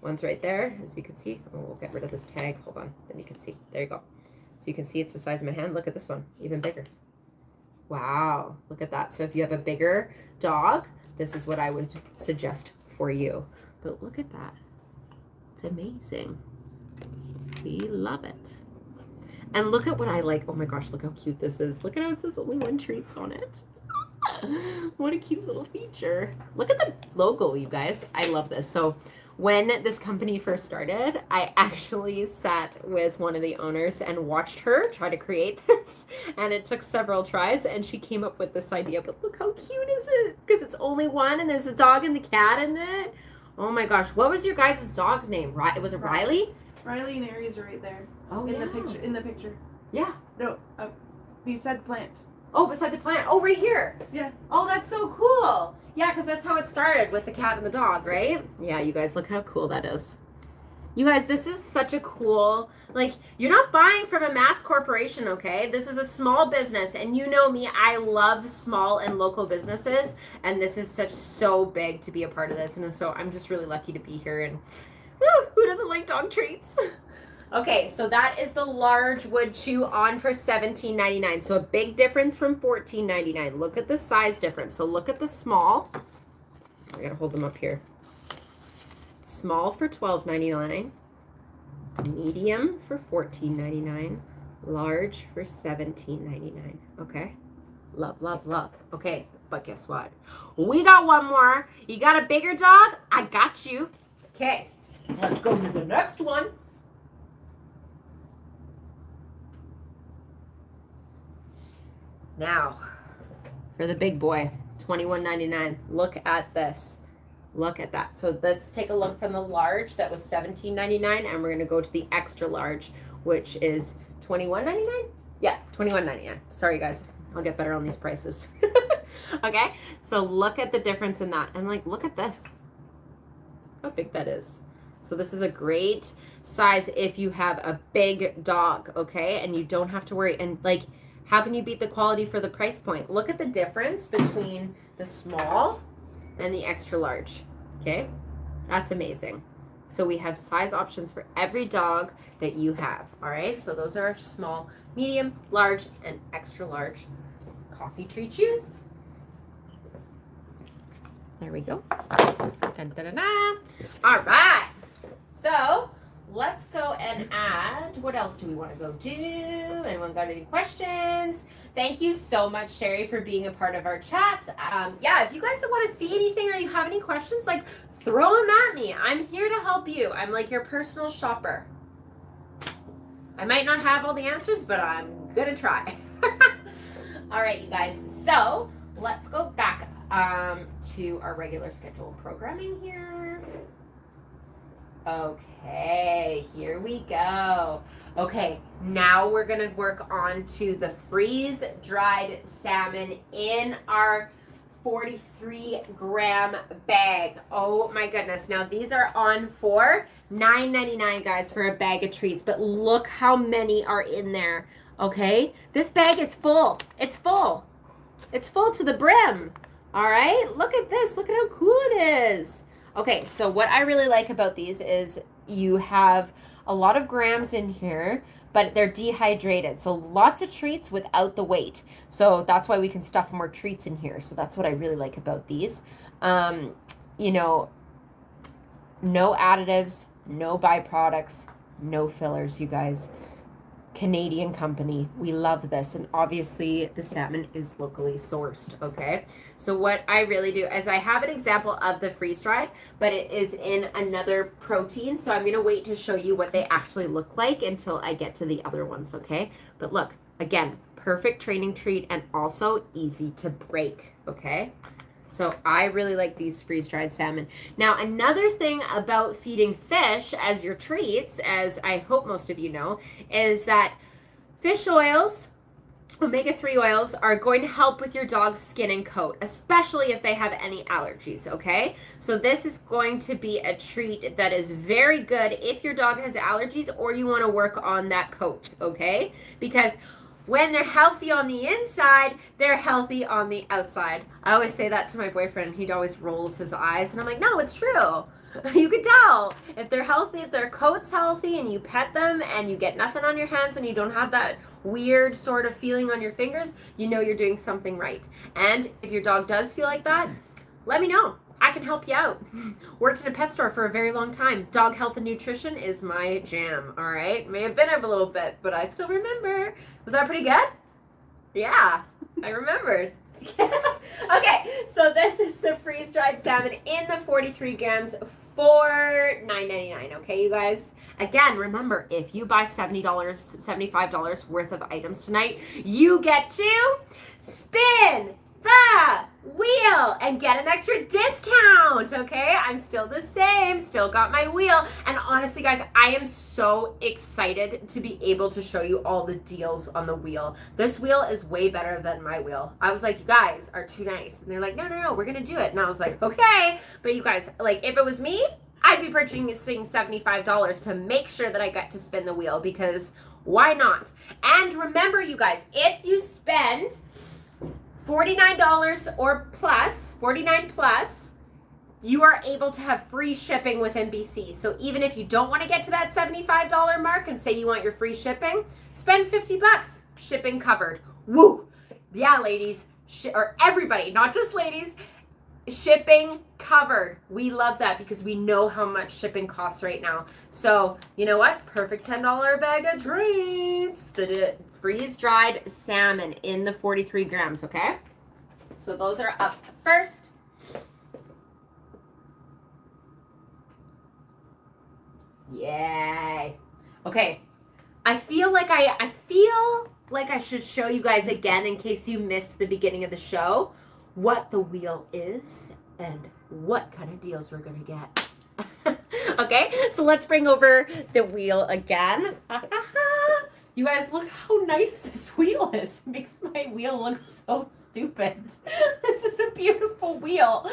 one's right there, as you can see. Oh, we'll get rid of this tag. Hold on, then you can see. There you go. So you can see it's the size of my hand. Look at this one, even bigger. Wow, look at that. So if you have a bigger dog, this is what I would suggest for you. But look at that. It's amazing. We love it. And look at what I like. Oh my gosh, look how cute this is. Look at how it says only one treats on it. What a cute little feature. Look at the logo, you guys. I love this. So when this company first started, I actually sat with one of the owners and watched her try to create this. And it took several tries and she came up with this idea. But look how cute is it? Because it's only one and there's a dog and the cat in it. Oh my gosh. What was your guys' dog's name? Was it Riley? Riley and Aries are right there. Oh, in yeah. the picture. Yeah. No, beside the plant. Oh, beside the plant. Oh, right here. Yeah. Oh, that's so cool. Yeah, because that's how it started with the cat and the dog, right? Yeah, you guys, look how cool that is. You guys, this is such a cool, like, you're not buying from a mass corporation, okay? This is a small business, and you know me, I love small and local businesses, and this is so big to be a part of this, and so I'm just really lucky to be here, and who doesn't like dog treats? Okay, so that is the large wood chew on for $17.99. So a big difference from $14.99. Look at the size difference. So look at the small. I gotta hold them up here. Small for $12.99. Medium for $14.99. Large for $17.99. Okay. Love, love, love. Okay, but guess what? We got one more. You got a bigger dog? I got you. Okay, let's go to the next one. Now, for the big boy, $21.99. Look at this. Look at that. So let's take a look from the large that was $17.99, and we're going to go to the extra large, which is $21.99? Yeah, $21.99. Sorry, guys. I'll get better on these prices. Okay, so look at the difference in that. And, like, look at this. How big that is. So this is a great size if you have a big dog, okay? And you don't have to worry. And, like, how can you beat the quality for the price point? Look at the difference between the small and the extra large, okay? That's amazing. So we have size options for every dog that you have, all right? So those are small, medium, large, and extra large coffee tree chews. There we go. Dun, dun, dun, dun. All right. So let's go and add, what else do we want to go do? Anyone got any questions? Thank you so much, Sherry, for being a part of our chat. Yeah, if you guys want to see anything or you have any questions, like, throw them at me. I'm here to help you. I'm like your personal shopper. I might not have all the answers, but I'm gonna try. All right, you guys. So let's go back to our regular scheduled programming here. Okay, here we go. Okay, now we're gonna work on to the freeze-dried salmon in our 43-gram bag. Oh my goodness. Now these are on for $9.99, guys, for a bag of treats, but look how many are in there, okay? This bag is full. It's full. It's full to the brim, all right? Look at this. Look at how cool it is. Okay, so what I really like about these is you have a lot of grams in here, but they're dehydrated. So lots of treats without the weight. So that's why we can stuff more treats in here. So that's what I really like about these. You know, no additives, no byproducts, no fillers, you guys. Canadian company. We love this. And obviously the salmon is locally sourced, okay? So what I really do is I have an example of the freeze-dried, but it is in another protein. So I'm going to wait to show you what they actually look like until I get to the other ones, okay? But look, again, perfect training treat and also easy to break, okay? So I really like these freeze-dried salmon. Now, another thing about feeding fish as your treats, as I hope most of you know, is that fish oils Omega-3 oils are going to help with your dog's skin and coat, especially if they have any allergies, okay? So this is going to be a treat that is very good if your dog has allergies or you want to work on that coat, okay? Because when they're healthy on the inside, they're healthy on the outside. I always say that to my boyfriend. He always rolls his eyes, and I'm like, no, it's true. You can tell if they're healthy, if their coat's healthy and you pet them and you get nothing on your hands and you don't have that weird sort of feeling on your fingers, you know you're doing something right. And if your dog does feel like that, let me know. I can help you out. Worked in a pet store for a very long time. Dog health and nutrition is my jam, all right? May have been up a little bit, but I still remember. Was that pretty good? Yeah, I remembered. Okay, so this is the freeze-dried salmon in the 43 grams for $9.99, okay, you guys? Again, remember, if you buy $70, $75 worth of items tonight, you get to spin the wheel and get an extra discount, okay? I'm still the same, still got my wheel. And honestly, guys, I am so excited to be able to show you all the deals on the wheel. This wheel is way better than my wheel. I was like, you guys are too nice. And they're like, no, we're gonna do it. And I was like, okay. But you guys, like, if it was me, I'd be purchasing $75 to make sure that I get to spin the wheel, because why not? And remember, you guys, if you spend $49 or plus, 49 plus, you are able to have free shipping with NBC. So even if you don't want to get to that $75 mark and say you want your free shipping, spend 50 bucks, shipping covered. Woo! Yeah, ladies, or everybody, not just ladies, shipping covered. We love that because we know how much shipping costs right now. So you know what? Perfect $10 bag of treats. The freeze-dried salmon in the 43 grams, okay? So those are up first. Yay. Okay. I feel like I should show you guys again, in case you missed the beginning of the show, what the wheel is and what kind of deals we're gonna get. Okay, so let's bring over the wheel again. You guys, look how nice this wheel is. It makes my wheel look so stupid. This is a beautiful wheel.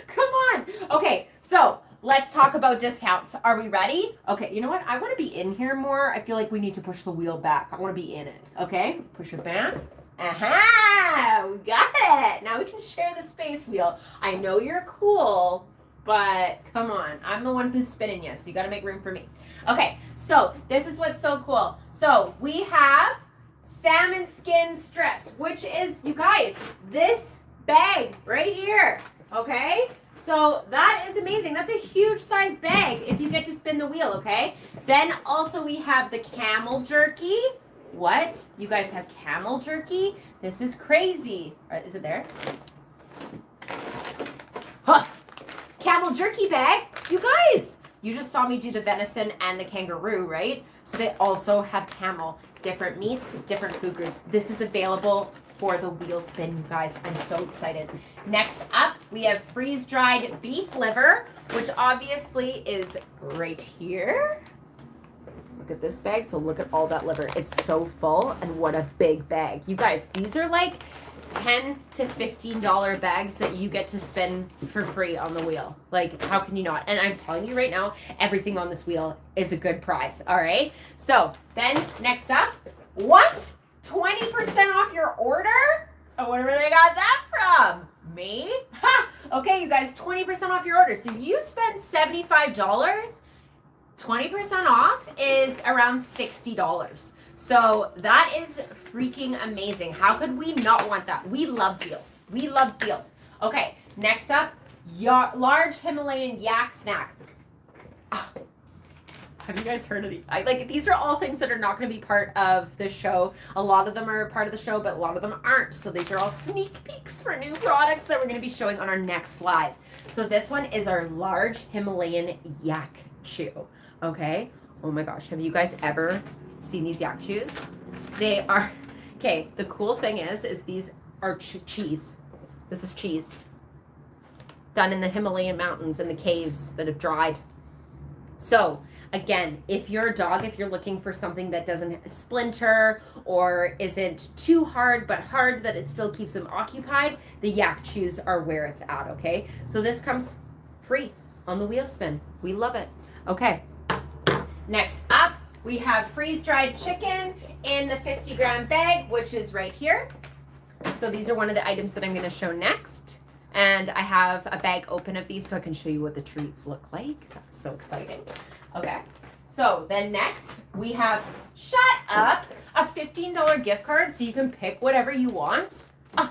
Come on. Okay, so let's talk about discounts. Are we ready? Okay, you know what? I want to be in here more. I feel like we need to push the wheel back. I want to be in it. Okay, push it back. Aha! We got it. Now we can share the space wheel. I know you're cool, but come on. I'm the one who's spinning you, so you got to make room for me. Okay, so this is what's so cool. So we have salmon skin strips, which is, you guys, this bag right here. Okay, so that is amazing. That's a huge size bag if you get to spin the wheel, okay? Then also we have the camel jerky. What? You guys have camel jerky? This is crazy. Is it there? Huh. Camel jerky bag. You guys, you just saw me do the venison and the kangaroo, right? So they also have camel. Different meats, different food groups. This is available for the wheel spin, you guys. I'm so excited. Next up, we have freeze-dried beef liver, which obviously is right here. Look at this bag. So look at all that liver. It's so full, and what a big bag. You guys, these are like $10 to $15 bags that you get to spin for free on the wheel. Like, how can you not? And I'm telling you right now, everything on this wheel is a good price. All right. So then next up, what? 20% off your order? I wonder where they got that from. Me? Ha! Okay, you guys, 20% off your order. So you spent $75. 20% off is around $60. So that is freaking amazing. How could we not want that? We love deals. We love deals. Okay, next up, large Himalayan yak snack. Have you guys heard of these? These are all things that are not going to be part of the show. A lot of them are part of the show, but a lot of them aren't. So these are all sneak peeks for new products that we're going to be showing on our next live. So this one is our large Himalayan yak chew. Okay. Oh my gosh. Have you guys ever seen these yak chews? They are, okay. The cool thing is these are cheese. This is cheese done in the Himalayan mountains and the caves that have dried. So again, if you're a dog, if you're looking for something that doesn't splinter or isn't too hard, but hard that it still keeps them occupied, the Yak Chews are where it's at, okay? So this comes free on the wheel spin. We love it. Okay. Next up, we have freeze-dried chicken in the 50-gram bag, which is right here. So these are one of the items that I'm going to show next. And I have a bag open of these so I can show you what the treats look like. That's so exciting. Okay. So then next, we have, shut up, a $15 gift card so you can pick whatever you want. Oh,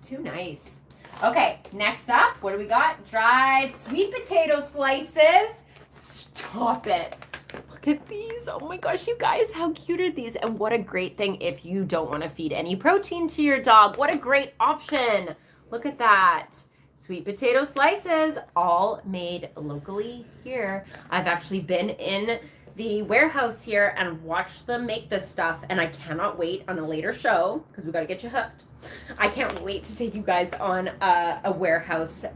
too nice. Okay, next up, what do we got? Dried sweet potato slices. Stop it. Look at these. Oh my gosh, you guys, how cute are these? And what a great thing if you don't want to feed any protein to your dog. What a great option. Look at that. Sweet potato slices, all made locally here. I've actually been in the warehouse here and watched them make this stuff, and I cannot wait on a later show, because we got to get you hooked. I can't wait to take you guys on a warehouse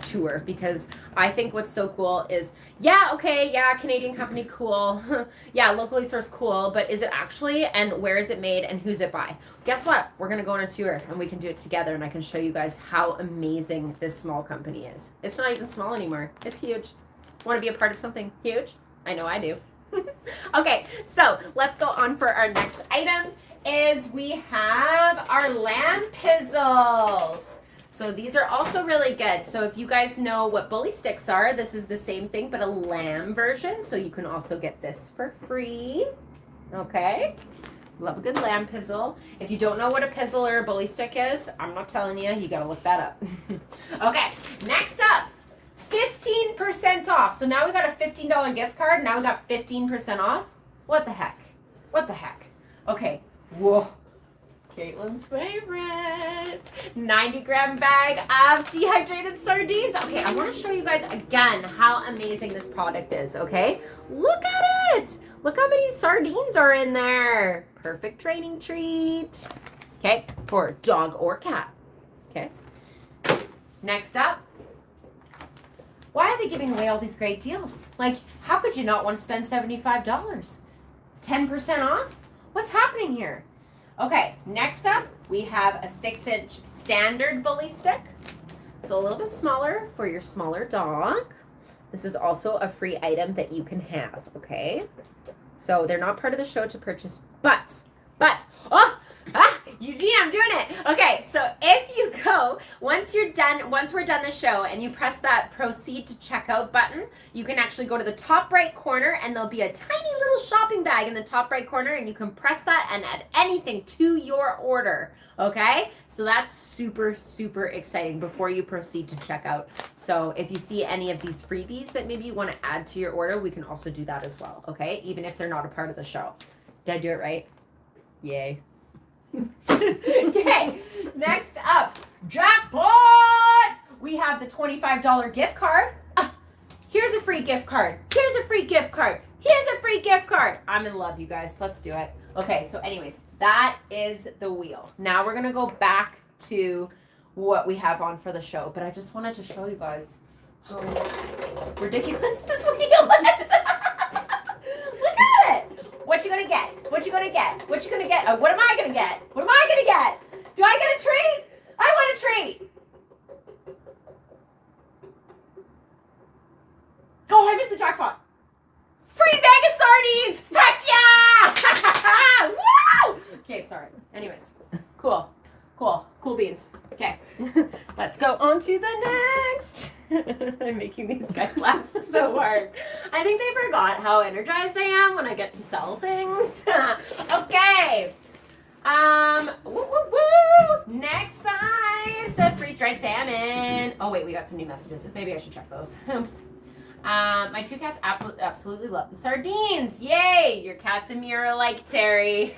tour, because I think what's so cool is, yeah, okay, yeah, Canadian company, cool. Yeah, locally sourced, cool, but is it actually, and where is it made, and who's it by? Guess what? We're going to go on a tour, and we can do it together, and I can show you guys how amazing this small company is. It's not even small anymore. It's huge. Want to be a part of something huge? I know I do. Okay, so let's go on for our next item. Is we have our lamb pizzles. So these are also really good. So if you guys know what bully sticks are, this is the same thing but a lamb version. So you can also get this for free. Okay. Love a good lamb pizzle. If you don't know what a pizzle or a bully stick is, I'm not telling you. You got to look that up. Okay. Next up, 15% off. So now we got a $15 gift card. Now we got 15% off. What the heck? What the heck? Okay. Whoa. Caitlin's favorite. 90-gram bag of dehydrated sardines. Okay, I want to show you guys again how amazing this product is, okay? Look at it. Look how many sardines are in there. Perfect training treat. Okay, for dog or cat. Okay. Next up. Why are they giving away all these great deals? Like, how could you not want to spend $75? 10% off? What's happening here? Okay, next up, we have a 6-inch standard bully stick. So a little bit smaller for your smaller dog. This is also a free item that you can have, okay? So they're not part of the show to purchase, but, Eugene, I'm doing it. Okay, so if you go, once we're done the show and you press that proceed to checkout button, you can actually go to the top right corner and there'll be a tiny little shopping bag in the top right corner and you can press that and add anything to your order, okay? So that's super, super exciting before you proceed to checkout. So if you see any of these freebies that maybe you want to add to your order, we can also do that as well, okay? Even if they're not a part of the show. Did I do it right? Yay. Okay, next up, jackpot! We have the $25 gift card. Here's a free gift card. Here's a free gift card. Here's a free gift card. I'm in love, you guys. Let's do it. Okay, so anyways, that is the wheel. Now we're going to go back to what we have on for the show, but I just wanted to show you guys how ridiculous this wheel is. Look at it. What you gonna get? What you gonna get? What you gonna get? What am I gonna get? What am I gonna get? Do I get a treat? I want a treat. Oh, I missed the jackpot. Free bag of sardines. Heck yeah! Woo! Okay, sorry. Anyways, cool beans. Okay, let's go on to the next. I'm making these guys laugh so hard. I think they forgot how energized I am when I get to sell things. Okay. Next size, freeze-dried salmon. Oh wait, we got some new messages. Maybe I should check those. Oops. My two cats absolutely love the sardines. Yay! Your cats and me are alike, Terry.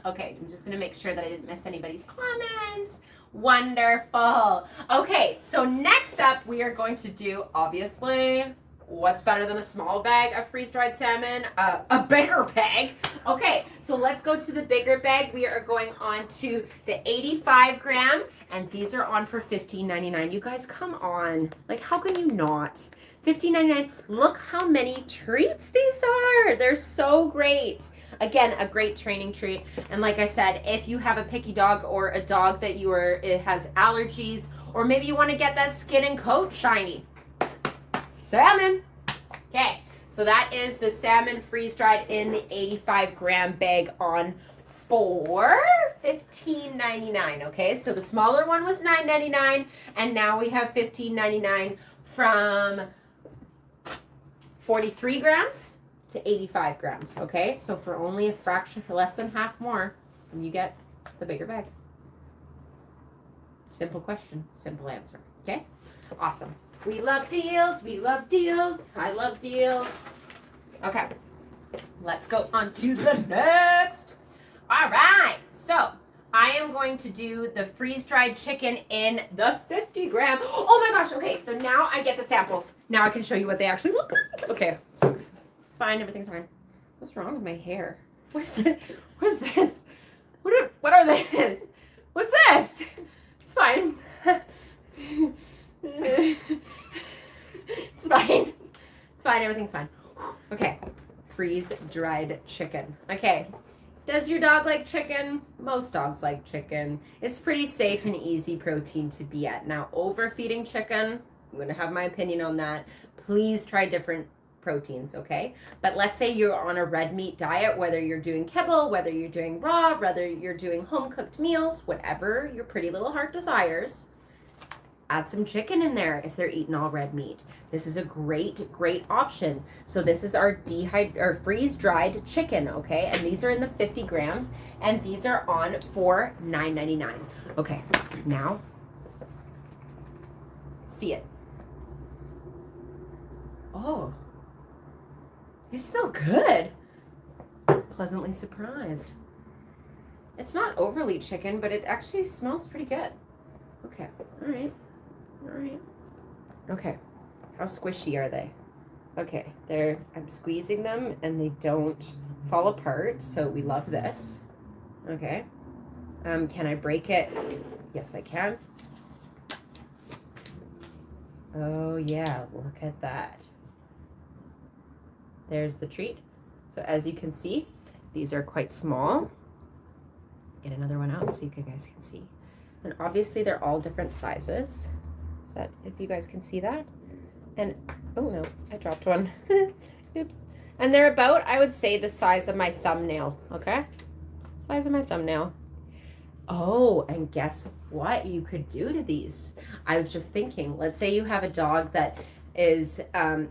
Okay, I'm just gonna make sure that I didn't miss anybody's comments. Wonderful. Okay, so next up we are going to do, obviously, what's better than a small bag of freeze-dried salmon? A bigger bag. Okay, so let's go to the bigger bag. We are going on to the 85 gram, and these are on for $15.99. You guys, come on. Like, how can you not? $15.99. Look how many treats these are. They're so great. Again, a great training treat. And like I said, if you have a picky dog or a dog that it has allergies, or maybe you want to get that skin and coat shiny, salmon. Okay, so that is the salmon freeze-dried in the 85-gram bag on for $15.99. Okay, so the smaller one was $9.99, and now we have $15.99 from 43 grams to 85 grams. Okay, so for only a fraction, less than half more, you get the bigger bag. Simple question, simple answer. Okay, awesome. We love deals. We love deals. I love deals. Okay, let's go on to the next. All right, so I am going to do the freeze-dried chicken in the 50-gram. Oh my gosh, okay, so now I get the samples. Now I can show you what they actually look like. Okay, so it's fine, everything's fine. What's wrong with my hair? What is it? What is this? What are this? What's this? It's fine. It's fine. It's fine, everything's fine. Okay, freeze-dried chicken. Okay. Does your dog like chicken? Most dogs like chicken. It's pretty safe and easy protein to be at. Now, overfeeding chicken, I'm going to have my opinion on that. Please try different proteins, okay? But let's say you're on a red meat diet, whether you're doing kibble, whether you're doing raw, whether you're doing home-cooked meals, whatever your pretty little heart desires, add some chicken in there if they're eating all red meat. This is a great option. So this is our freeze-dried chicken, okay? And these are in the 50 grams, and these are on for $9.99. Okay, now, see it. Oh, these smell good. Pleasantly surprised. It's not overly chicken, but it actually smells pretty good. Okay, all right. Okay, how squishy are they? Okay, I'm squeezing them and they don't fall apart, so we love this. Okay, can I break it? Yes, I can. Oh yeah, look at that. There's the treat. So as you can see, these are quite small. Get another one out so you guys can see. And obviously they're all different sizes. Is that, if you guys can see that? And, oh no, I dropped one. Oops. And they're about, I would say, the size of my thumbnail, okay? Size of my thumbnail. Oh, and guess what you could do to these? I was just thinking, let's say you have a dog that is,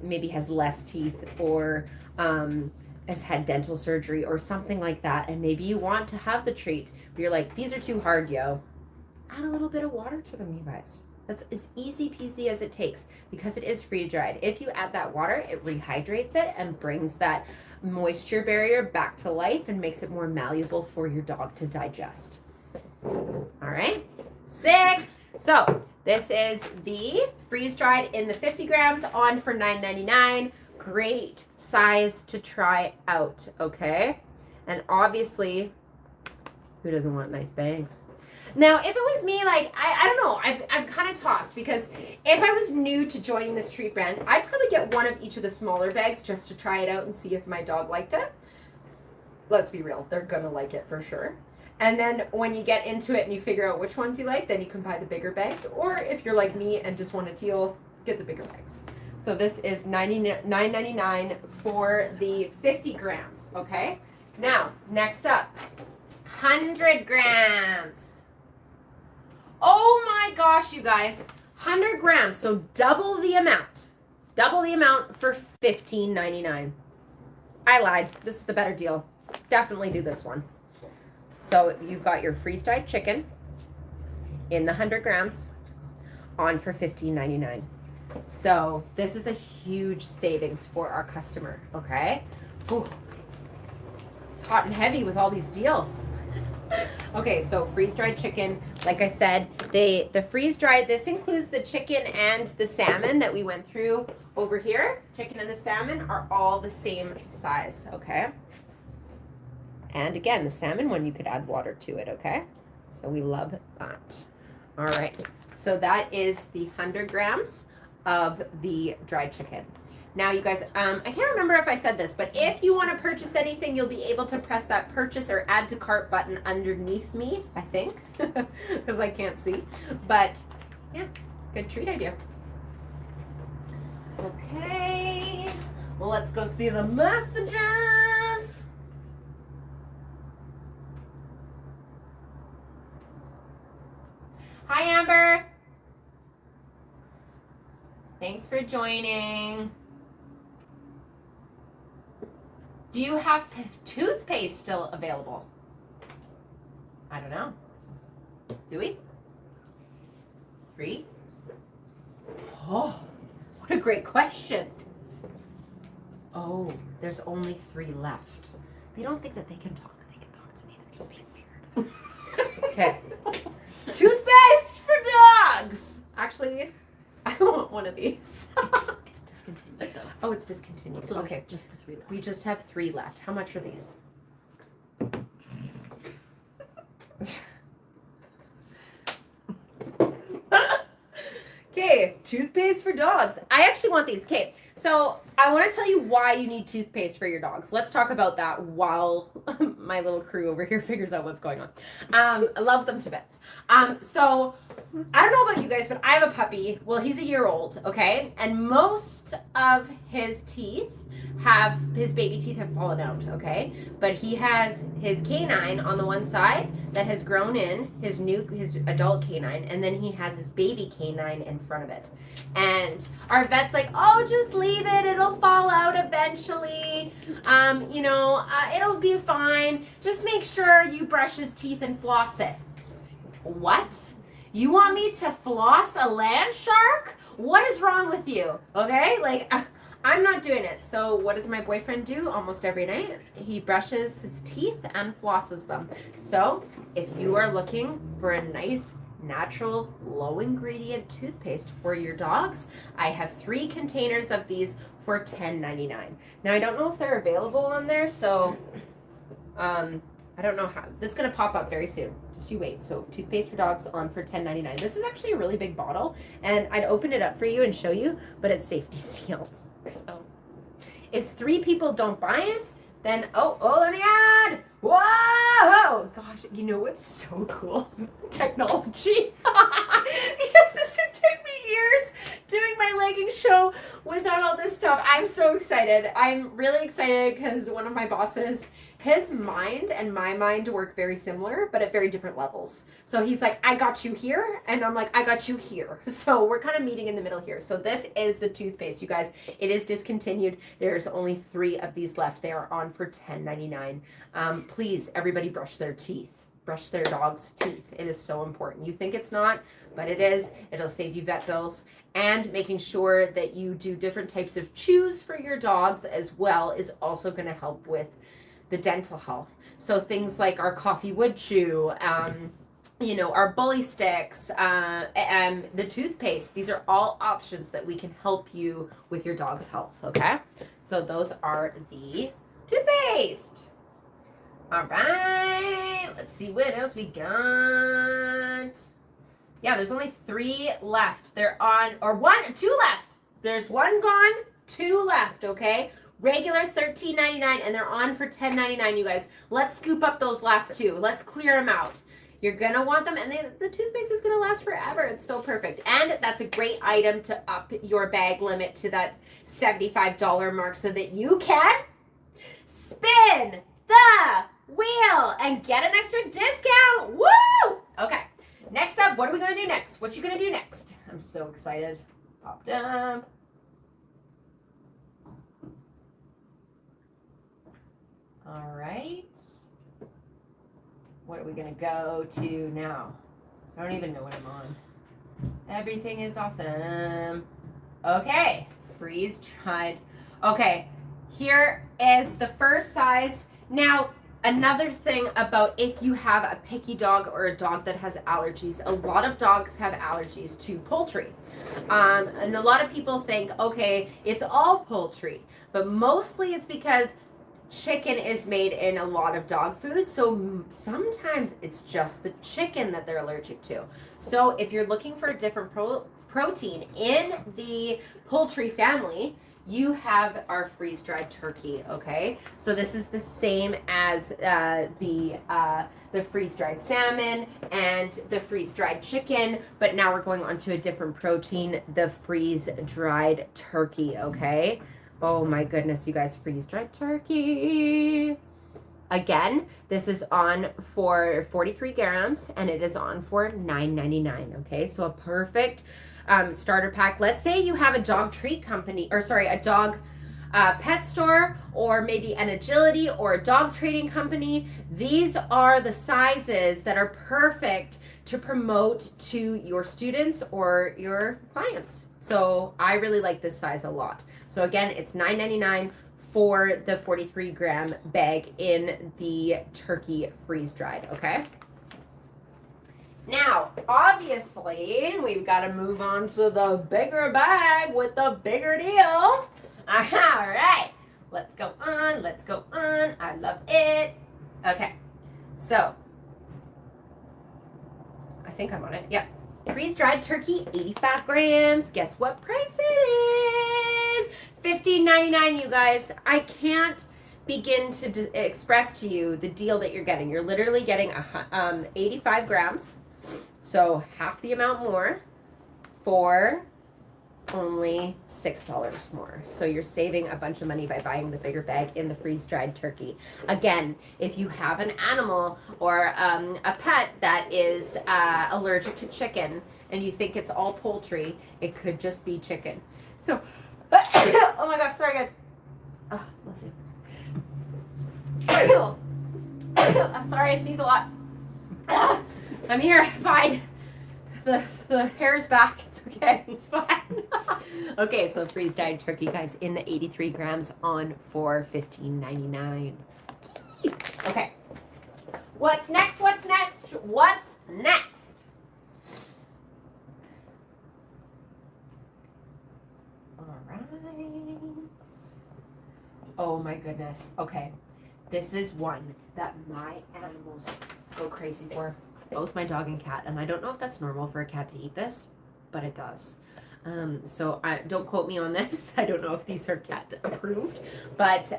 maybe has less teeth, or has had dental surgery or something like that, and maybe you want to have the treat, but you're like, these are too hard, yo. Add a little bit of water to them, you guys. That's as easy peasy as it takes, because it is freeze-dried. If you add that water, it rehydrates it and brings that moisture barrier back to life and makes it more malleable for your dog to digest. All right, sick. So this is the freeze-dried in the 50 grams on for $9.99. Great size to try out, okay? And obviously, who doesn't want nice bangs? Now, if it was me, like, I don't know, I'm kind of tossed, because if I was new to joining this treat brand, I'd probably get one of each of the smaller bags just to try it out and see if my dog liked it. Let's be real, they're gonna like it for sure. And then when you get into it and you figure out which ones you like, then you can buy the bigger bags. Or if you're like me and just want a deal, get the bigger bags. So this is $9.99 for the 50 grams, okay? Now, next up, 100 grams. Oh my gosh, you guys, 100 grams, so double the amount for $15.99. I lied, this is the better deal. Definitely do this one. So you've got your freeze-dried chicken in the 100 grams on for $15.99. So this is a huge savings for our customer, okay? Ooh. It's hot and heavy with all these deals. Okay, so freeze-dried chicken, like I said, the freeze-dried, this includes the chicken and the salmon that we went through over here. Chicken and the salmon are all the same size, okay? And again, the salmon one, you could add water to it, okay? So we love that. All right, so that is the 100 grams of the dried chicken. Now, you guys, I can't remember if I said this, but if you want to purchase anything, you'll be able to press that purchase or add to cart button underneath me, I think, because I can't see. But yeah, good treat idea. Okay, well, let's go see the messages. Hi, Amber. Thanks for joining. Do you have toothpaste still available? I don't know. Do we? 3? Oh, what a great question. Oh, there's only 3 left. They don't think that they can talk. They can talk to me. They're just being weird. Okay. Toothpaste for dogs. Actually, I want one of these. It's discontinued though. Oh, it's discontinued. So Okay. there's just the 3 left. We just have 3 left. How much are these? Okay, toothpaste for dogs. I actually want these. Okay, so I want to tell you why you need toothpaste for your dogs. Let's talk about that while my little crew over here figures out what's going on. I love them to bits. So I don't know about you guys, but I have a puppy. Well, he's a year old, okay? And most of his teeth his baby teeth have fallen out, okay? But he has his canine on the one side that has grown in, his adult canine, and then he has his baby canine in front of it. And our vet's like, oh, just leave it. It'll fall out eventually. It'll be fine. Just make sure you brush his teeth and floss it. What? You want me to floss a land shark? What is wrong with you? Okay? Like, I'm not doing it. So what does my boyfriend do almost every night? He brushes his teeth and flosses them. So if you are looking for a nice, natural, low ingredient toothpaste for your dogs, I have 3 containers of these for $10.99. Now I don't know if they're available on there, so I don't know how. That's going to pop up very soon. Just you wait. So toothpaste for dogs on for $10.99. This is actually a really big bottle, and I'd open it up for you and show you, but it's safety sealed. So if 3 people don't buy it, then let me add. Whoa! Gosh, you know what's so cool? Technology. Because this would take me years doing my leggings show without all this stuff. I'm so excited. I'm really excited because one of my bosses, his mind and my mind work very similar, but at very different levels. So he's like, I got you here. And I'm like, I got you here. So we're kind of meeting in the middle here. So this is the toothpaste, you guys. It is discontinued. There's only 3 of these left. They are on for $10.99. Please, everybody brush their teeth. Brush their dog's teeth. It is so important. You think it's not, but it is. It'll save you vet bills. And making sure that you do different types of chews for your dogs as well is also going to help with the dental health. So things like our coffee wood chew, our bully sticks, and the toothpaste. These are all options that we can help you with your dog's health, okay? So those are the toothpaste. All right, let's see what else we got. Yeah, there's only 3 left. They're on, or 2 left. There's 1 gone, 2 left, okay? Regular $13.99, and they're on for $10.99, you guys. Let's scoop up those last 2. Let's clear them out. You're going to want them, and the toothpaste is going to last forever. It's so perfect. And that's a great item to up your bag limit to that $75 mark so that you can spin the wheel and get an extra discount. Woo! Okay. Next up, what are we going to do next? What you going to do next? I'm so excited. Popped up. All right. What are we going to go to now? I don't even know what I'm on. Everything is awesome. Okay. Freeze dried. Okay. Here is the first size. Now, another thing about if you have a picky dog or a dog that has allergies, a lot of dogs have allergies to poultry. And a lot of people think, okay, it's all poultry, but mostly it's because chicken is made in a lot of dog food. So sometimes it's just the chicken that they're allergic to. So if you're looking for a different protein in the poultry family, you have our freeze-dried turkey, okay? So this is the same as the freeze-dried salmon and the freeze-dried chicken, but now we're going on to a different protein, the freeze-dried turkey, okay? Oh my goodness, you guys, freeze-dried turkey. Again, this is on for 43 grams and it is on for $9.99, okay? So a perfect starter pack. Let's say you have a dog treat company, or sorry, a dog pet store, or maybe an agility or a dog trading company. These are the sizes that are perfect to promote to your students or your clients. So I really like this size a lot. So again, it's $9.99 for the 43 gram bag in the turkey freeze dried, okay? Now, obviously, we've got to move on to the bigger bag with the bigger deal. All right, let's go on, let's go on. I love it. Okay, so, I think I'm on it, yep. Freeze-dried turkey, 85 grams. Guess what price it is? $15.99, you guys. I can't begin to express to you the deal that you're getting. You're literally getting 85 grams. So half the amount more for only $6 more. So you're saving a bunch of money by buying the bigger bag in the freeze-dried turkey. Again, if you have an animal or a pet that is allergic to chicken and you think it's all poultry, it could just be chicken. So, oh my gosh, sorry guys. Oh, let's see. I'm sorry, I sneeze a lot. I'm here, fine. The hair's back, it's okay, it's fine. Okay, so freeze-dried turkey, guys, in the 83 grams on for $15.99. Okay, what's next, what's next, what's next? All right. Oh my goodness, okay. This is one that my animals go crazy for. Both my dog and cat, and I don't know if that's normal for a cat to eat this, but it does. So don't quote me on this. I don't know if these are cat approved, but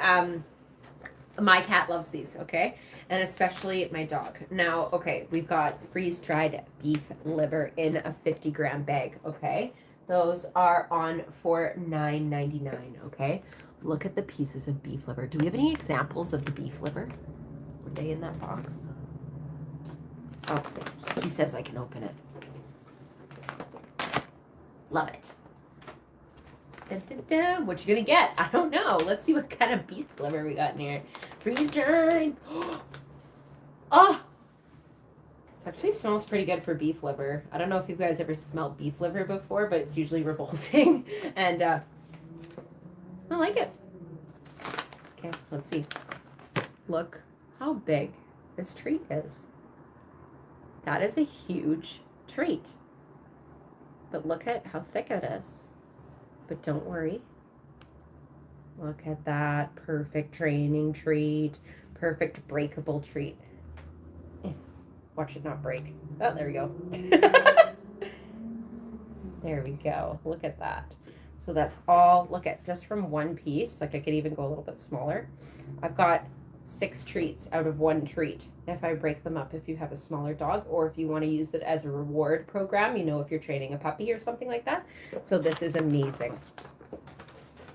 my cat loves these, okay? And especially my dog. Now, okay, we've got freeze-dried beef liver in a 50 gram bag, okay? Those are on for $9.99, okay? Look at the pieces of beef liver. Do we have any examples of the beef liver? Were they in that box? Oh, he says I can open it. Love it. Dun, dun, dun. What you gonna get? I don't know. Let's see what kind of beef liver we got in here. Freeze dried. Oh! It actually smells pretty good for beef liver. I don't know if you guys ever smelled beef liver before, but it's usually revolting. And I like it. Okay, let's see. Look how big this treat is. That is a huge treat. But look at how thick it is. But don't worry. Look at that. Perfect training treat. Perfect breakable treat. Watch it not break. Oh, there we go. There we go. Look at that. So that's all, look at, just from one piece. Like I could even go a little bit smaller. I've got 6 treats out of one treat if I break them up, if you have a smaller dog, or if you want to use it as a reward program, you know, if you're training a puppy or something like that. So this is amazing.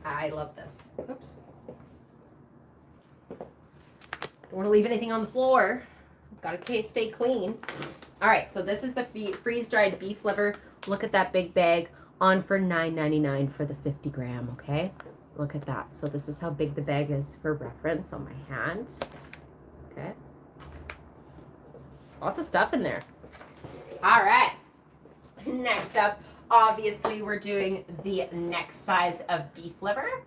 I love this. Oops. Don't want to leave anything on the floor. Got to stay clean. All right, so this is the freeze-dried beef liver. Look at that big bag, on for $9.99 for the 50 gram, okay? Look at that. So this is how big the bag is for reference on my hand. Okay. Lots of stuff in there. All right. Next up, obviously we're doing the next size of beef liver.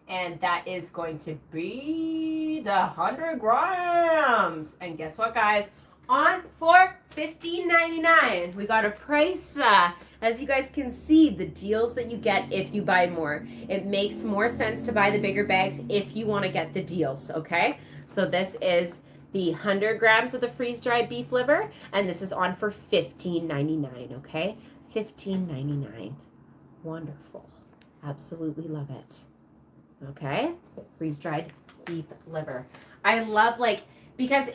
And that is going to be the 100 grams. And guess what, guys? On for $15.99. We got a price. As you guys can see, the deals that you get if you buy more. It makes more sense to buy the bigger bags if you want to get the deals, okay? So this is the 100 grams of the freeze-dried beef liver, and this is on for $15.99, okay? $15.99. Wonderful. Absolutely love it. Okay, freeze-dried beef liver. I love because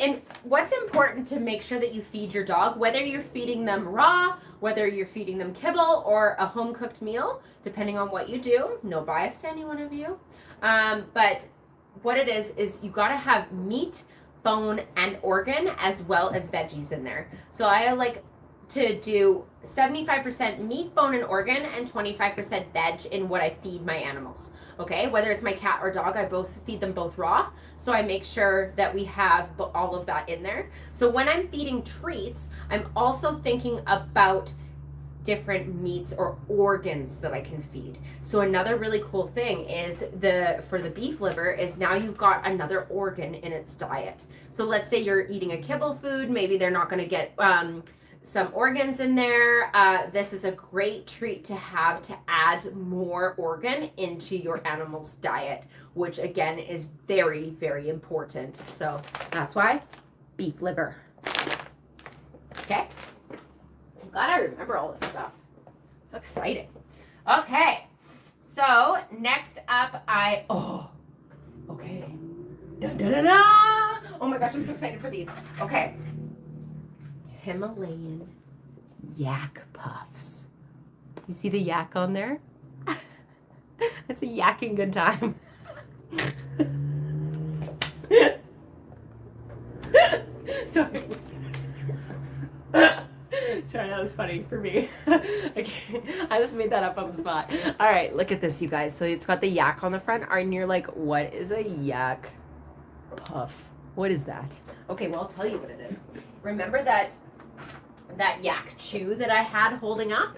what's important to make sure that you feed your dog, whether you're feeding them raw, whether you're feeding them kibble or a home-cooked meal, depending on what you do. No bias to any one of you. But what it is you got to have meat, bone, and organ as well as veggies in there. So I like to do 75% meat, bone, and organ and 25% veg in what I feed my animals. Okay, whether it's my cat or dog, I both feed them both raw. So I make sure that we have all of that in there. So when I'm feeding treats, I'm also thinking about different meats or organs that I can feed. So another really cool thing is for the beef liver is now you've got another organ in its diet. So let's say you're eating a kibble food, maybe they're not going to get some organs in there. This is a great treat to have to add more organ into your animal's diet, which again is very, very important. So that's why beef liver. Okay. I'm glad I remember all this stuff. So exciting. Okay. So next up okay. Dun, dun, dun, dun. Oh my gosh, I'm so excited for these. Okay. Himalayan yak puffs. You see the yak on there? That's a yakking good time. Sorry. Sorry, that was funny for me. Okay, I just made that up on the spot. All right, look at this, you guys. So it's got the yak on the front. And you're like, what is a yak puff? What is that? Okay, well, I'll tell you what it is. Remember that yak chew that I had holding up?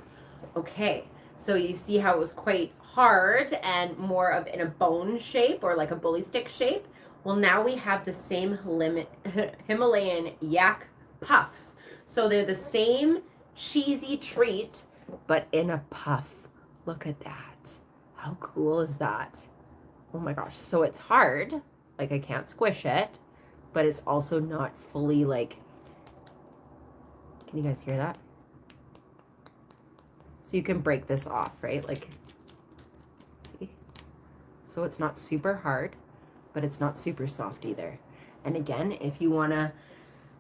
Okay, so you see how it was quite hard and more of in a bone shape or like a bully stick shape? Well, now we have the same Himalayan yak puffs. So they're the same cheesy treat, but in a puff. Look at that. How cool is that? Oh my gosh. So it's hard, like I can't squish it, but it's also not fully like, can you guys hear that? So you can break this off, right? Like, see? So it's not super hard, but it's not super soft either. And again, if you want to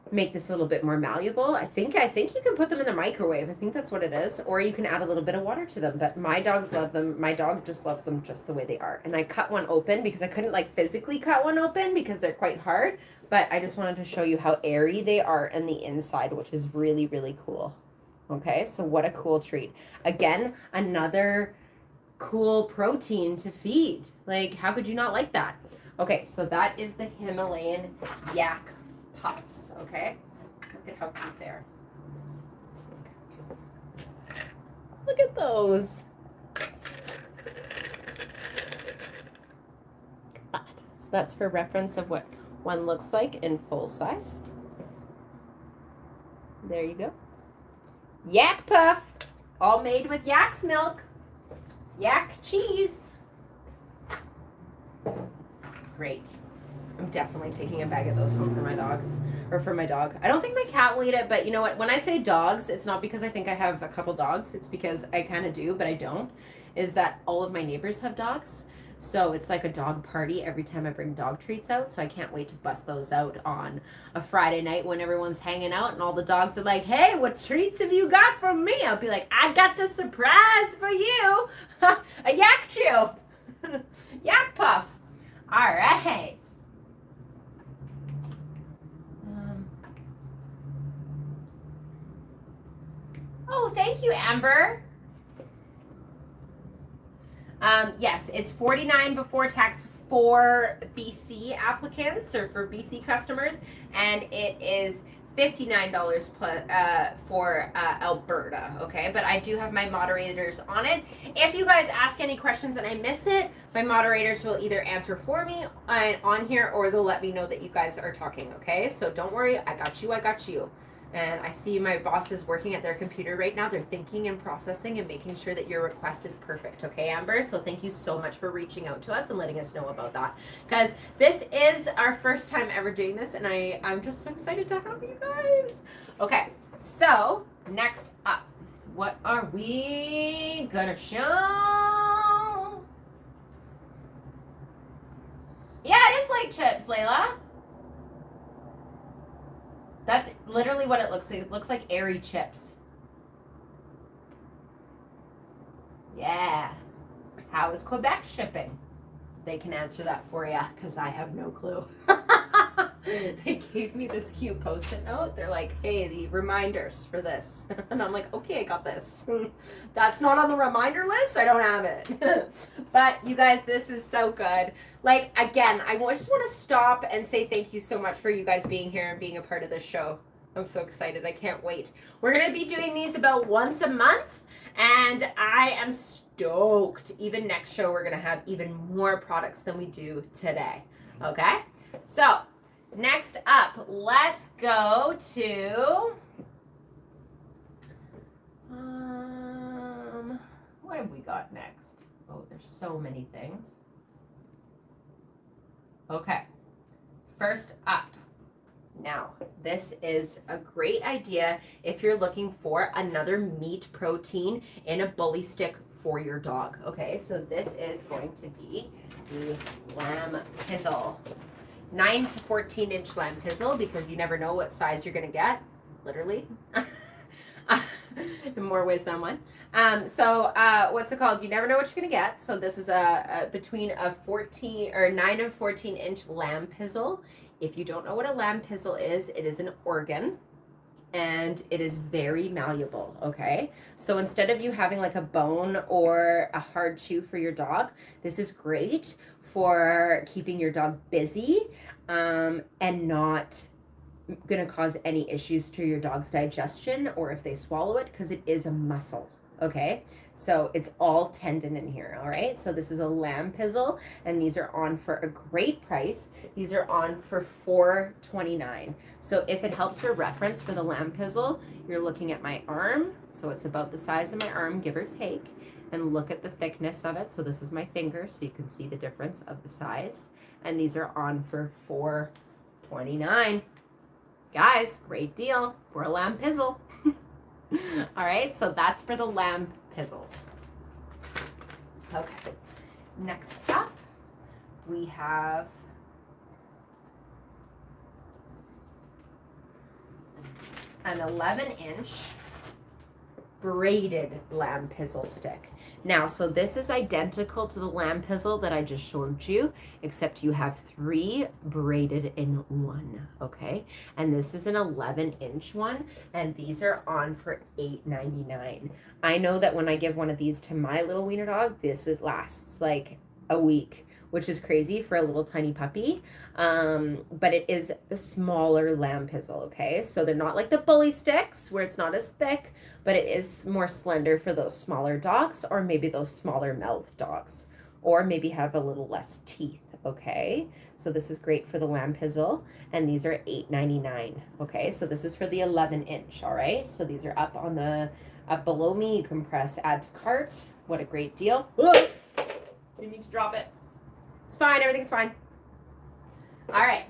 make this a little bit more malleable, I think you can put them in the microwave. I think that's what it is. Or you can add a little bit of water to them. But my dogs love them. My dog just loves them just the way they are. And I cut one open because I couldn't like physically cut one open because they're quite hard. But I just wanted to show you how airy they are in the inside, which is really, really cool. Okay, so what a cool treat. Again, another cool protein to feed. Like, how could you not like that? Okay, so that is the Himalayan yak puffs, okay? Look at how cute they are. Look at those. So that's for reference of what one looks like in full size. There you go. Yak puff, all made with yak's milk, yak cheese. Great. I'm definitely taking a bag of those home for my dogs, or for my dog. I don't think my cat will eat it, but you know what? When I say dogs, it's not because I think I have a couple dogs. It's because I kind of do, but I don't. Is that all of my neighbors have dogs. So it's like a dog party every time I bring dog treats out. So I can't wait to bust those out on a Friday night when everyone's hanging out and all the dogs are like, hey, what treats have you got from me? I'll be like, I got the surprise for you. A yak chew. Yak puff. All right. Oh, thank you, Amber. Yes, it's $49 before tax for BC applicants or for BC customers, and it is $59 plus for Alberta. Okay, but I do have my moderators on it. If you guys ask any questions and I miss it, my moderators will either answer for me on here, or they'll let me know that you guys are talking. Okay, so don't worry, I got you. I got you. And I see my boss is working at their computer right now. They're thinking and processing and making sure that your request is perfect. Okay, Amber? So thank you so much for reaching out to us and letting us know about that. Because this is our first time ever doing this, and I'm just so excited to have you guys. Okay, so next up, What are we gonna show? Yeah, it is light chips, Layla. That's literally what it looks like. It looks like airy chips. Yeah. How is Quebec shipping? They can answer that for you because I have no clue. They gave me this cute post-it note. They're like, hey, the reminders for this. And I'm like, okay, I got this. That's not on the reminder list. I don't have it. But you guys, this is so good. Like, again, I just want to stop and say thank you so much for you guys being here and being a part of this show. I'm so excited. I can't wait. We're going to be doing these about once a month. And I am stoked. Even next show, we're going to have even more products than we do today. Okay? So, next up, let's go to, what have we got next? Oh, there's so many things. Okay, first up. Now, this is a great idea if you're looking for another meat protein in a bully stick for your dog. Okay, so this is going to be the Lamb Pizzle. 9 to 14 inch Lamb Pizzle, because you never know what size you're gonna get, literally. In more ways than one. What's it called? You never know what you're gonna get. So this is between a 9 and 14 inch Lamb Pizzle. If you don't know what a Lamb Pizzle is, it is an organ. And it is very malleable, okay? So instead of you having like a bone or a hard chew for your dog, this is great for keeping your dog busy and not going to cause any issues to your dog's digestion or if they swallow it, because it is a muscle, okay? So it's all tendon in here, all right? So this is a Lamb Pizzle, and these are on for a great price. These are on for $4.29. So if it helps for reference for the Lamb Pizzle, you're looking at my arm. So it's about the size of my arm, give or take. And look at the thickness of it. So this is my finger, so you can see the difference of the size. And these are on for $4.29. Guys, great deal for a Lamb Pizzle. All right, so that's for the Lamb Pizzles. Okay, next up, we have an 11-inch braided Lamb Pizzle stick. Now, so this is identical to the Lamb Pizzle that I just showed you, except you have 3 braided in one, okay? And this is an 11-inch one, and these are on for $8.99. I know that when I give one of these to my little wiener dog, lasts like a week, which is crazy for a little tiny puppy. But it is a smaller Lamb Pizzle, okay? So they're not like the bully sticks where it's not as thick, but it is more slender for those smaller dogs, or maybe those smaller mouthed dogs, or maybe have a little less teeth, okay? So this is great for the Lamb Pizzle, and these are $8.99, okay? So this is for the 11-inch, all right? So these are up below me. You can press add to cart. What a great deal. Ugh! You need to drop it. It's fine, everything's fine. All right.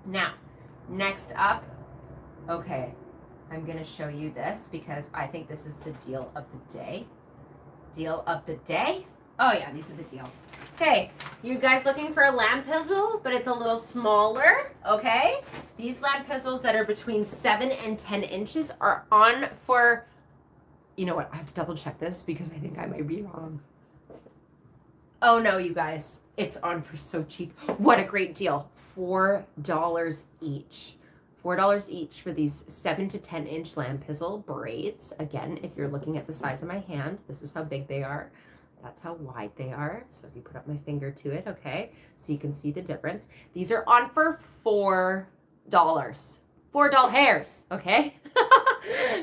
Now, next up, okay, I'm going to show you this because I think this is the deal of the day. Deal of the day? Oh yeah, these are the deal. Okay, you guys looking for a Lamb Pizzle, but it's a little smaller, okay? These Lamb Pizzles that are between 7 and 10 inches are on for, you know what, I have to double check this because I think I might be wrong. Oh no, you guys, it's on for so cheap. What a great deal. $4 each. $4 each for these 7 to 10 inch Lamb Pizzle braids. Again, if you're looking at the size of my hand, this is how big they are. That's how wide they are. So if you put up my finger to it, okay, so you can see the difference. These are on for $4. $4 hairs, okay?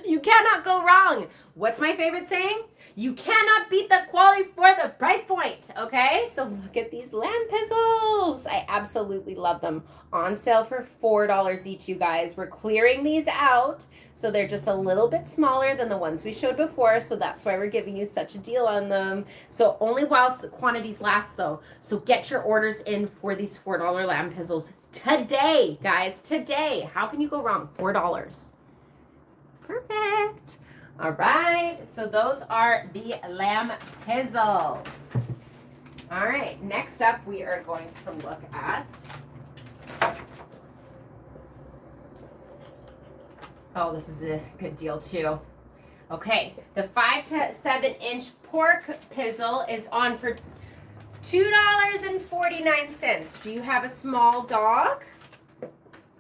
You cannot go wrong. What's my favorite saying? You cannot beat the quality for the price point, okay? So look at these Lamb Pizzles. I absolutely love them. On sale for $4 each, you guys. We're clearing these out, so they're just a little bit smaller than the ones we showed before, so that's why we're giving you such a deal on them. So only whilst the quantities last, though. So get your orders in for these $4 Lamb Pizzles today, guys, today. How can you go wrong? $4. Perfect. All right, so those are the lamb pizzles. All right, next up we are going to look at, oh, this is a good deal too. Okay, the 5 to 7 inch pork pizzle is on for $2.49. Do you have a small dog?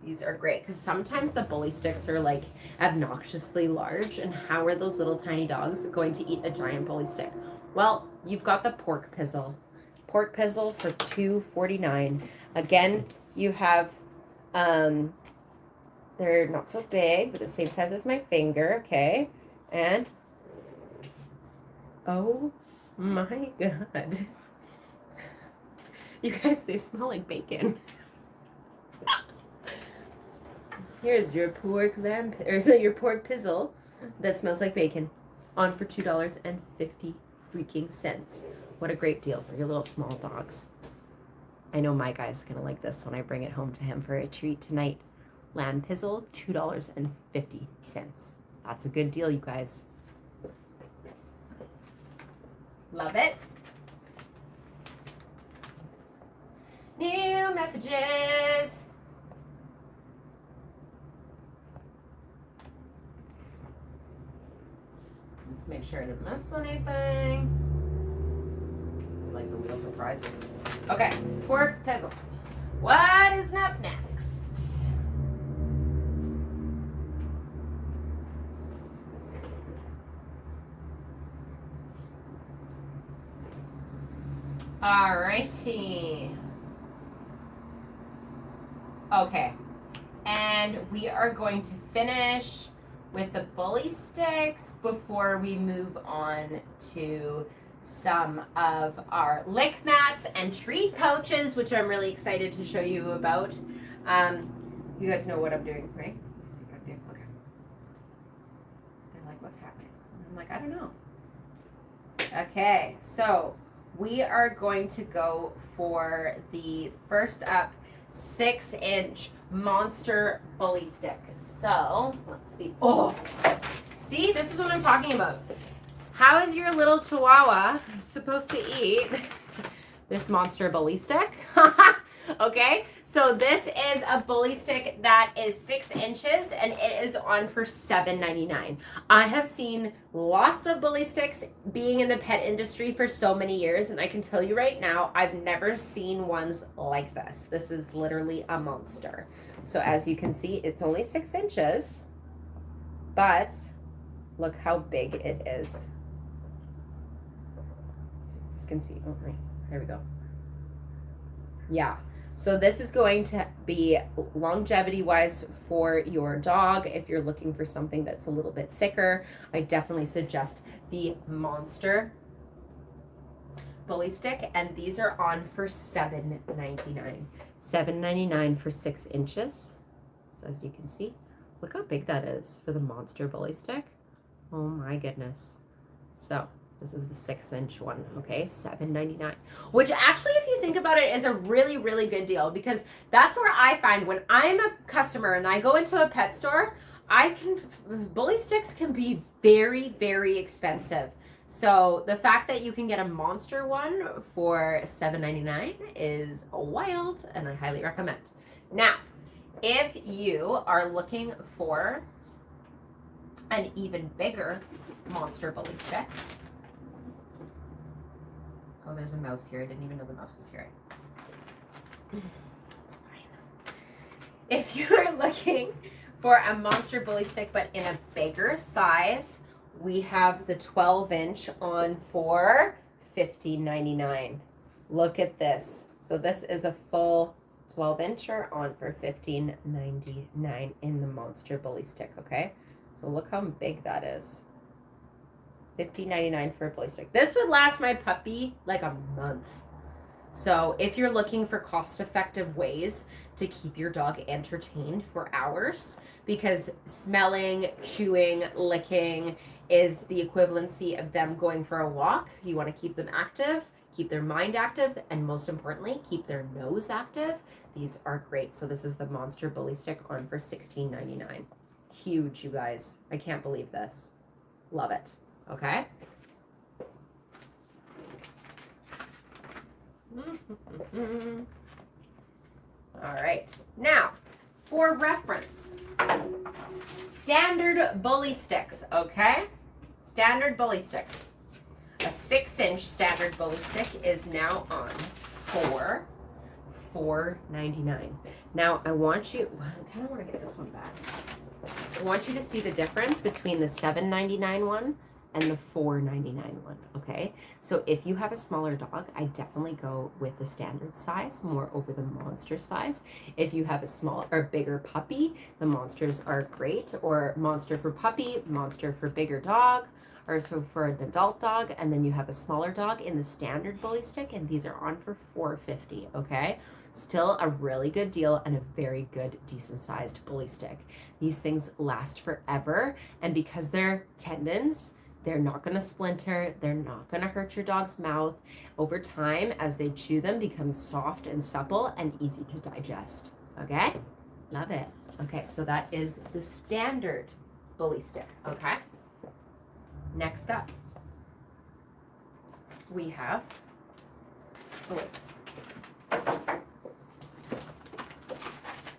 These are great because sometimes the bully sticks are like obnoxiously large, and how are those little tiny dogs going to eat a giant bully stick? Well, you've got the pork pizzle. Pork pizzle for $2.49. Again, you have they're not so big, but the same size as my finger, okay? And oh my god. You guys, they smell like bacon. Here's your pork lamb, or your pork pizzle that smells like bacon, on for $2.50 freaking cents. What a great deal for your little small dogs. I know my guy's gonna like this when I bring it home to him for a treat tonight. Lamb pizzle, $2.50. That's a good deal, you guys. Love it. New messages. Let's make sure I didn't miss anything. We like the wheel surprises. Okay, pork pizzle. What is up next? Alrighty. Okay, and we are going to finish with the bully sticks before we move on to some of our lick mats and treat pouches, which I'm really excited to show you about. You guys know what I'm doing, right? You see what I'm doing? Okay. They're like, what's happening? And I'm like, I don't know. Okay, so we are going to go for the first up 6-inch monster bully stick. So let's see. Oh, see, this is what I'm talking about. How is your little chihuahua supposed to eat this monster bully stick? Okay, so this is a bully stick that is 6 inches and it is on for $7.99. I have seen lots of bully sticks being in the pet industry for so many years, and I can tell you right now, I've never seen ones like this. This is literally a monster. So as you can see, it's only 6 inches, but look how big it is. You guys can see, oh, right, there we go. Yeah. So this is going to be longevity-wise for your dog. If you're looking for something that's a little bit thicker, I definitely suggest the Monster Bully Stick. And these are on for $7.99. $7.99 for 6 inches. So as you can see, look how big that is for the Monster Bully Stick. Oh my goodness. So this is the 6-inch one, okay? $7.99. Which actually, if you think about it, is a really, really good deal, because that's where I find when I'm a customer and I go into a pet store, bully sticks can be very, very expensive. So the fact that you can get a monster one for $7.99 is wild, and I highly recommend. Now, if you are looking for an even bigger monster bully stick, oh, there's a mouse here. I didn't even know the mouse was here. It's fine. If you're looking for a monster bully stick, but in a bigger size, we have the 12-inch on for $15.99. Look at this. So this is a full 12-incher on for $15.99 in the monster bully stick, okay? So look how big that is. $15.99 for a bully stick. This would last my puppy like a month. So if you're looking for cost-effective ways to keep your dog entertained for hours, because smelling, chewing, licking is the equivalency of them going for a walk, you want to keep them active, keep their mind active, and most importantly, keep their nose active. These are great. So this is the Monster Bully Stick on for $16.99. Huge, you guys. I can't believe this. Love it. Okay. All right. Now, for reference, standard bully sticks, okay? Standard bully sticks. A 6-inch standard bully stick is now on for $4.99. Now, I want you, I kind of want to get this one back. I want you to see the difference between the $7.99 one and the $4.99 one, okay? So if you have a smaller dog, I definitely go with the standard size, more over the monster size. If you have a small or bigger puppy, the monsters are great, or monster for puppy, monster for bigger dog, or so for an adult dog, and then you have a smaller dog in the standard bully stick, and these are on for $4.50, okay? Still a really good deal and a very good, decent sized bully stick. These things last forever, and because they're tendons, they're not going to splinter. They're not going to hurt your dog's mouth. Over time, as they chew them, become soft and supple and easy to digest. Okay? Love it. Okay, so that is the standard bully stick. Okay? Next up, we have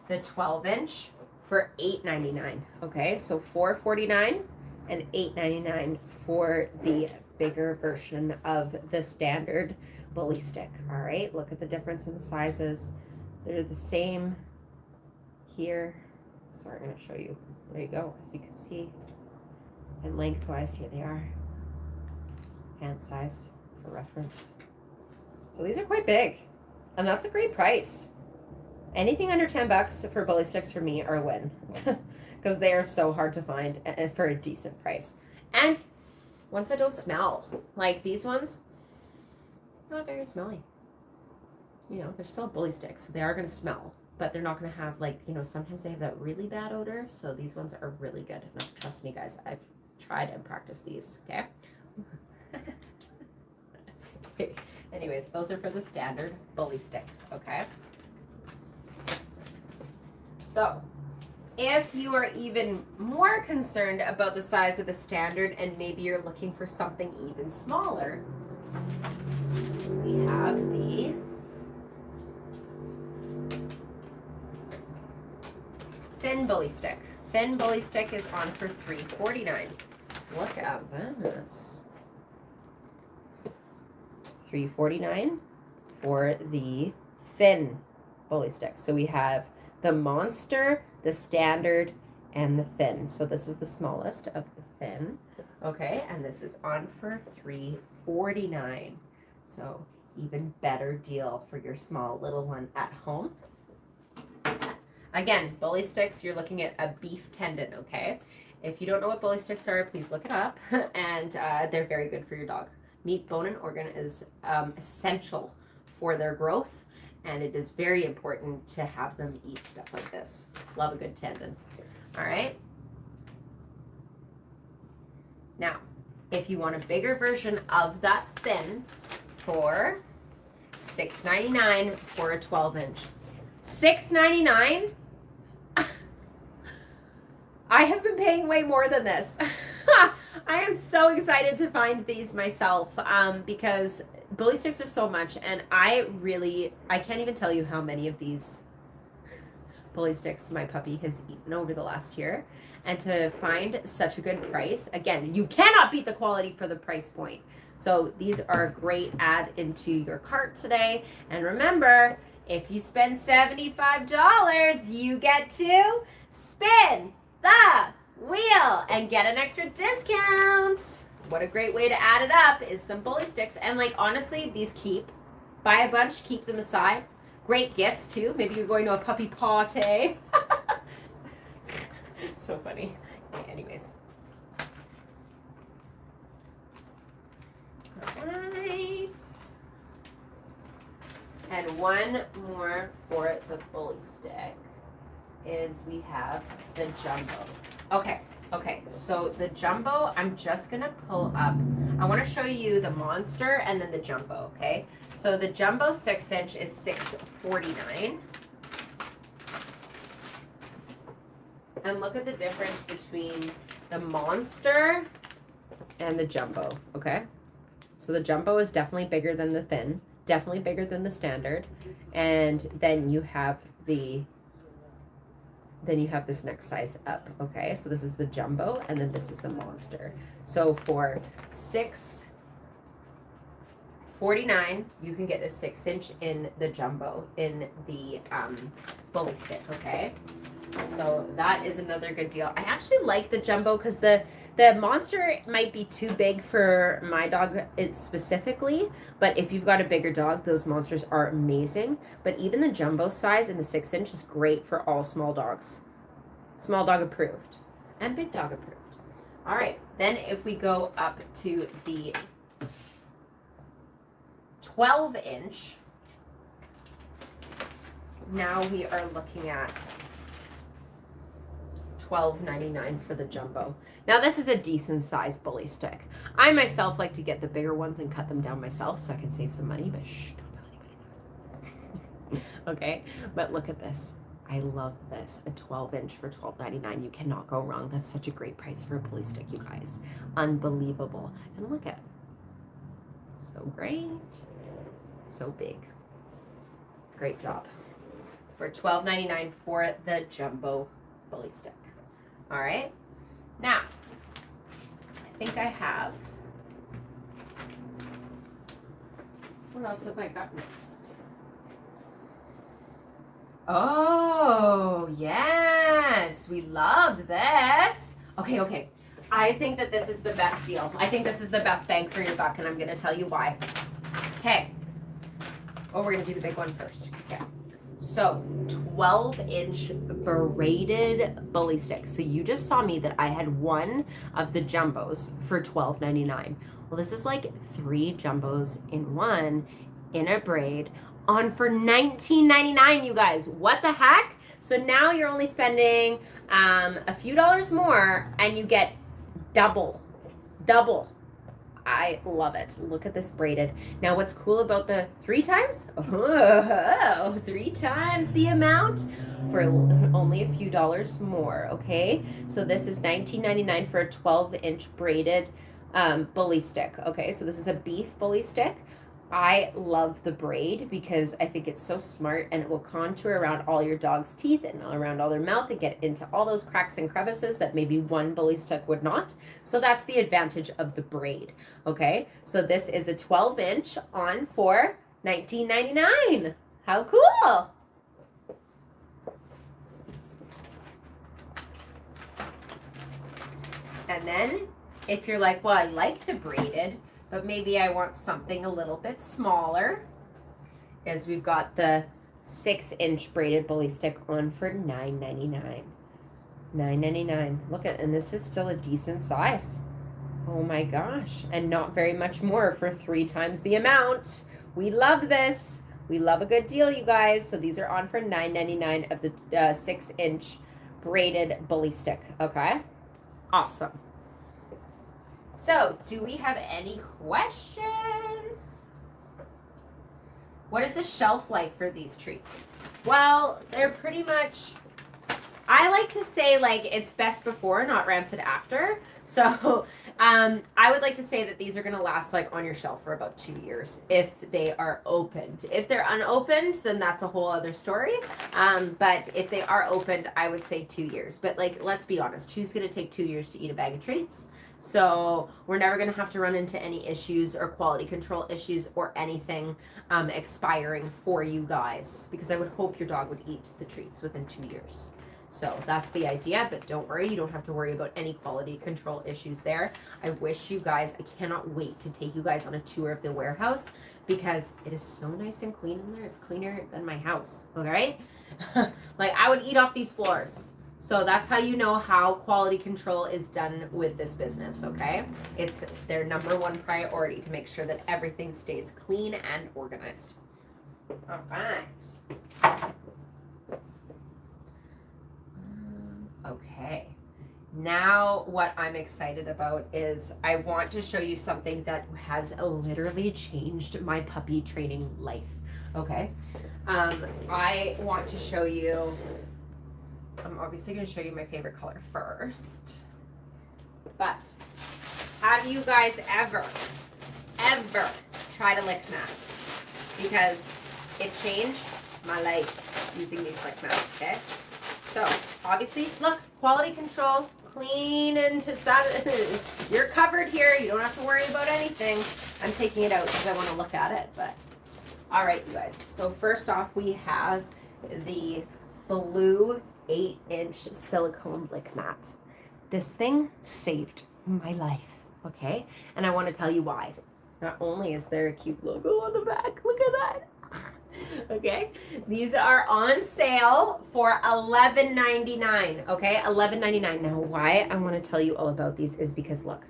the 12-inch for $8.99. Okay, so $4.49 and $8.99 for the bigger version of the standard bully stick. All right, look at the difference in the sizes. They're the same here. Sorry, I'm going to show you. There you go, as you can see. And lengthwise, here they are. Hand size for reference. So these are quite big, and that's a great price. Anything under $10 for bully sticks for me are a win, because they are so hard to find and for a decent price. And ones that don't smell, like these ones, not very smelly. You know, they're still bully sticks, so they are going to smell, but they're not going to have, like, you know, sometimes they have that really bad odor. So these ones are really good. No, trust me, guys, I've tried and practiced these. Okay. Anyways, those are for the standard bully sticks. Okay. So, if you are even more concerned about the size of the standard and maybe you're looking for something even smaller, we have the Finn bully stick. Finn bully stick is on for $3.49. Look at this. $3.49 for the Finn bully stick. So we have the monster, the standard, and the thin. So this is the smallest of the thin. Okay, and this is on for $3.49. So even better deal for your small little one at home. Again, bully sticks, you're looking at a beef tendon, okay? If you don't know what bully sticks are, please look it up. And they're very good for your dog. Meat, bone, and organ is essential for their growth. And it is very important to have them eat stuff like this. Love a good tendon. All right. Now, if you want a bigger version of that thin for $6.99 for a 12-inch. $6.99? I have been paying way more than this. I am so excited to find these myself because bully sticks are so much, and I can't even tell you how many of these bully sticks my puppy has eaten over the last year. And to find such a good price, again, you cannot beat the quality for the price point. So these are a great add into your cart today. And remember, if you spend $75, you get to spin the wheel and get an extra discount. What a great way to add it up is some bully sticks. And like, honestly, these buy a bunch, keep them aside. Great gifts too. Maybe you're going to a puppy party. So funny. Okay, anyways. All right. And one more for the bully stick is we have the jumbo. Okay, so the jumbo, I'm just gonna pull up. I wanna show you the monster and then the jumbo, okay? So the jumbo 6-inch is $6.49. And look at the difference between the monster and the jumbo, okay? So the jumbo is definitely bigger than the thin, definitely bigger than the standard. And then you have this next size up, okay? So this is the jumbo, and then this is the monster. So for $6.49, you can get a 6-inch in the jumbo in the bully stick, okay? So that is another good deal. I actually like the jumbo because the monster might be too big for my dog specifically, but if you've got a bigger dog, those monsters are amazing. But even the jumbo size in the 6-inch is great for all small dogs. Small dog approved and big dog approved. All right, then if we go up to the 12-inch, now we are looking at $12.99 for the jumbo. Now this is a decent sized bully stick. I myself like to get the bigger ones and cut them down myself so I can save some money, but shh, don't tell anybody that. Okay, but look at this. I love this. A 12-inch for $12.99. You cannot go wrong. That's such a great price for a bully stick, you guys. Unbelievable. And look at it. So great. So big. Great job. For $12.99 for the jumbo bully stick. All right. Now, I think I have. What else have I got next? Oh, yes. We love this. Okay. I think that this is the best deal. I think this is the best bang for your buck, and I'm going to tell you why. Okay. Oh, we're going to do the big one first. Okay. So 12-inch braided bully stick. So you just saw me that I had one of the jumbos for $12.99. Well, this is like 3 jumbos in one in a braid on for $19.99, you guys. What the heck? So now you're only spending a few dollars more and you get double. I love it. Look at this braided. Now what's cool about the 3 times? Oh, 3 times the amount for only a few dollars more, okay? So this is $19.99 for a 12-inch braided bully stick, okay? So this is a beef bully stick. I love the braid because I think it's so smart and it will contour around all your dog's teeth and around all their mouth and get into all those cracks and crevices that maybe one bully stick would not. So that's the advantage of the braid, okay? So this is a 12-inch on for $19.99. How cool! And then if you're like, well, I like the braided, but maybe I want something a little bit smaller, is we've got the 6-inch braided bully stick on for $9.99. $9.99. Look at, and this is still a decent size. Oh my gosh. And not very much more for 3 times the amount. We love this. We love a good deal, you guys. So these are on for $9.99 of the 6-inch braided bully stick. Okay. Awesome. So, do we have any questions? What is the shelf life for these treats? Well, they're pretty much, I like to say like it's best before, not rancid after. So, I would like to say that these are going to last like on your shelf for about 2 years if they are opened. If they're unopened, then that's a whole other story. But if they are opened, I would say 2 years. But like, let's be honest, who's going to take 2 years to eat a bag of treats? So we're never going to have to run into any issues or quality control issues or anything expiring for you guys, because I would hope your dog would eat the treats within 2 years. So that's the idea, but don't worry, you don't have to worry about any quality control issues there. I wish you guys, I cannot wait to take you guys on a tour of the warehouse because it is so nice and clean in there. It's cleaner than my house, all right? Like I would eat off these floors. So that's how you know how quality control is done with this business, okay? It's their #1 priority to make sure that everything stays clean and organized. All right. Okay. Now what I'm excited about is I want to show you something that has literally changed my puppy training life, okay? I want to show you, I'm obviously going to show you my favorite color first, but have you guys ever tried a lick mat? Because it changed my life using these lick mats, okay? So, obviously, look, quality control, clean and you're covered here. You don't have to worry about anything. I'm taking it out because I want to look at it, but all right, you guys. So first off, we have the blue 8-inch silicone lick mat. This thing saved my life, okay? And I want to tell you why. Not only is there a cute logo on the back, look at that. Okay, these are on sale for $11.99. Okay, $11.99. Now, why I want to tell you all about these is because look.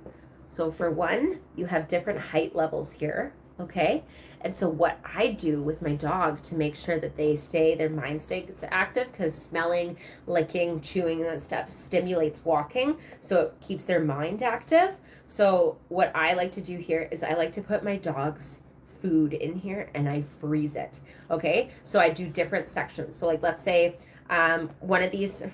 So for one, you have different height levels here. Okay, and so what I do with my dog to make sure that their mind stays active, because smelling, licking, chewing, and that stuff stimulates walking, so it keeps their mind active. So what I like to do here is I like to put my dog's food in here and I freeze it. Okay, so I do different sections. So like, let's say one of these,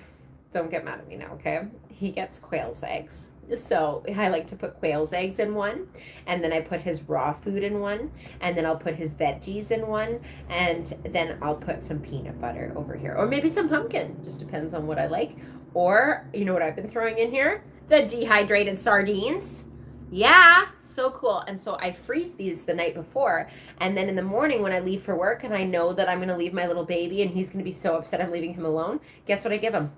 don't get mad at me now, okay? He gets quail's eggs. So I like to put quail's eggs in one, and then I put his raw food in one, and then I'll put his veggies in one, and then I'll put some peanut butter over here, or maybe some pumpkin, just depends on what I like. Or, you know what I've been throwing in here? The dehydrated sardines. Yeah, so cool. And so I freeze these the night before, and then in the morning when I leave for work and I know that I'm going to leave my little baby and he's going to be so upset I'm leaving him alone, guess what I give him?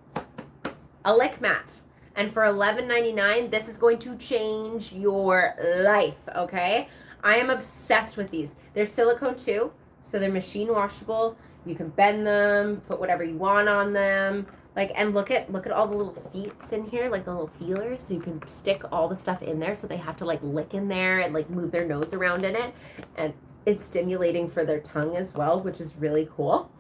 A lick mat. And for $11.99, this is going to change your life, okay? I am obsessed with these. They're silicone too, so they're machine washable. You can bend them, put whatever you want on them. Like, and look at all the little feets in here, like the little feelers, so you can stick all the stuff in there, so they have to like lick in there and like move their nose around in it. And it's stimulating for their tongue as well, which is really cool.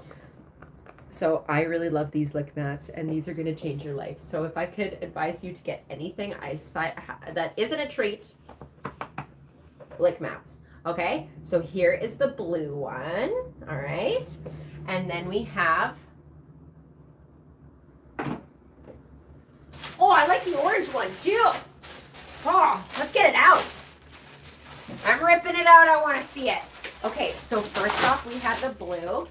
So I really love these lick mats, and these are going to change your life. So if I could advise you to get anything that isn't a treat, lick mats. Okay, so here is the blue one. All right, and then we have, oh, I like the orange one too. Oh, let's get it out. I'm ripping it out. I want to see it. Okay, so first off, we have the blue.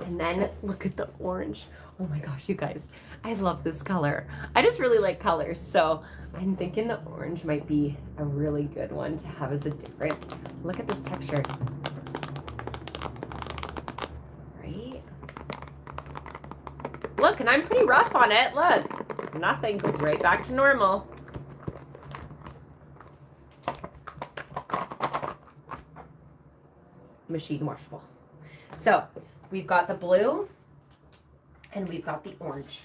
And then look at the orange. Oh my gosh, you guys, I love this color. I just really like colors, so I'm thinking the orange might be a really good one to have as a different. Look at this texture. Right? Look, and I'm pretty rough on it. Look, nothing goes right back to normal. Machine washable. So we've got the blue and we've got the orange.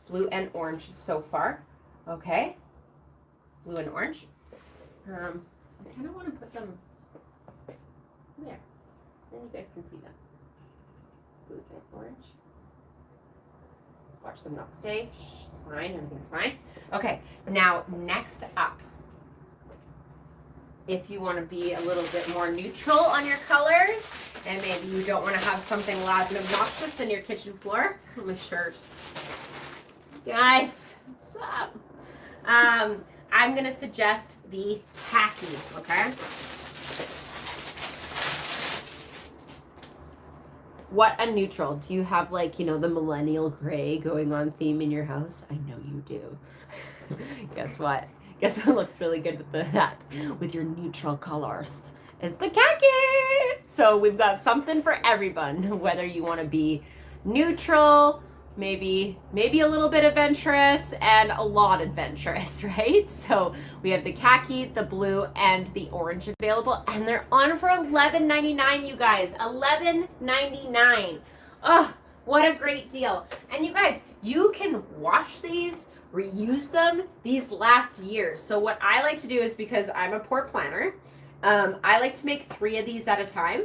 Blue and orange so far. Okay. Blue and orange. I kind of want to put them there. Then you guys can see them. Blue and orange. Watch them not stay. Shh, it's fine. Everything's fine. Okay. Now, next up, if you want to be a little bit more neutral on your colors, and maybe you don't want to have something loud and obnoxious in your kitchen floor. My shirt. Guys, what's up? I'm going to suggest the khaki, okay? What a neutral. Do you have, like, you know, the millennial gray going on theme in your house? I know you do. Guess what? Guess what looks really good with that? With your neutral colors. It's the khaki. So we've got something for everyone, whether you want to be neutral, maybe a little bit adventurous, and a lot adventurous, right? So we have the khaki, the blue, and the orange available, and they're on for $11.99, you guys. $11.99. Oh, what a great deal. And you guys, you can wash these, reuse them. These last years. So what I like to do is, because I'm a poor planner, I like to make 3 of these at a time,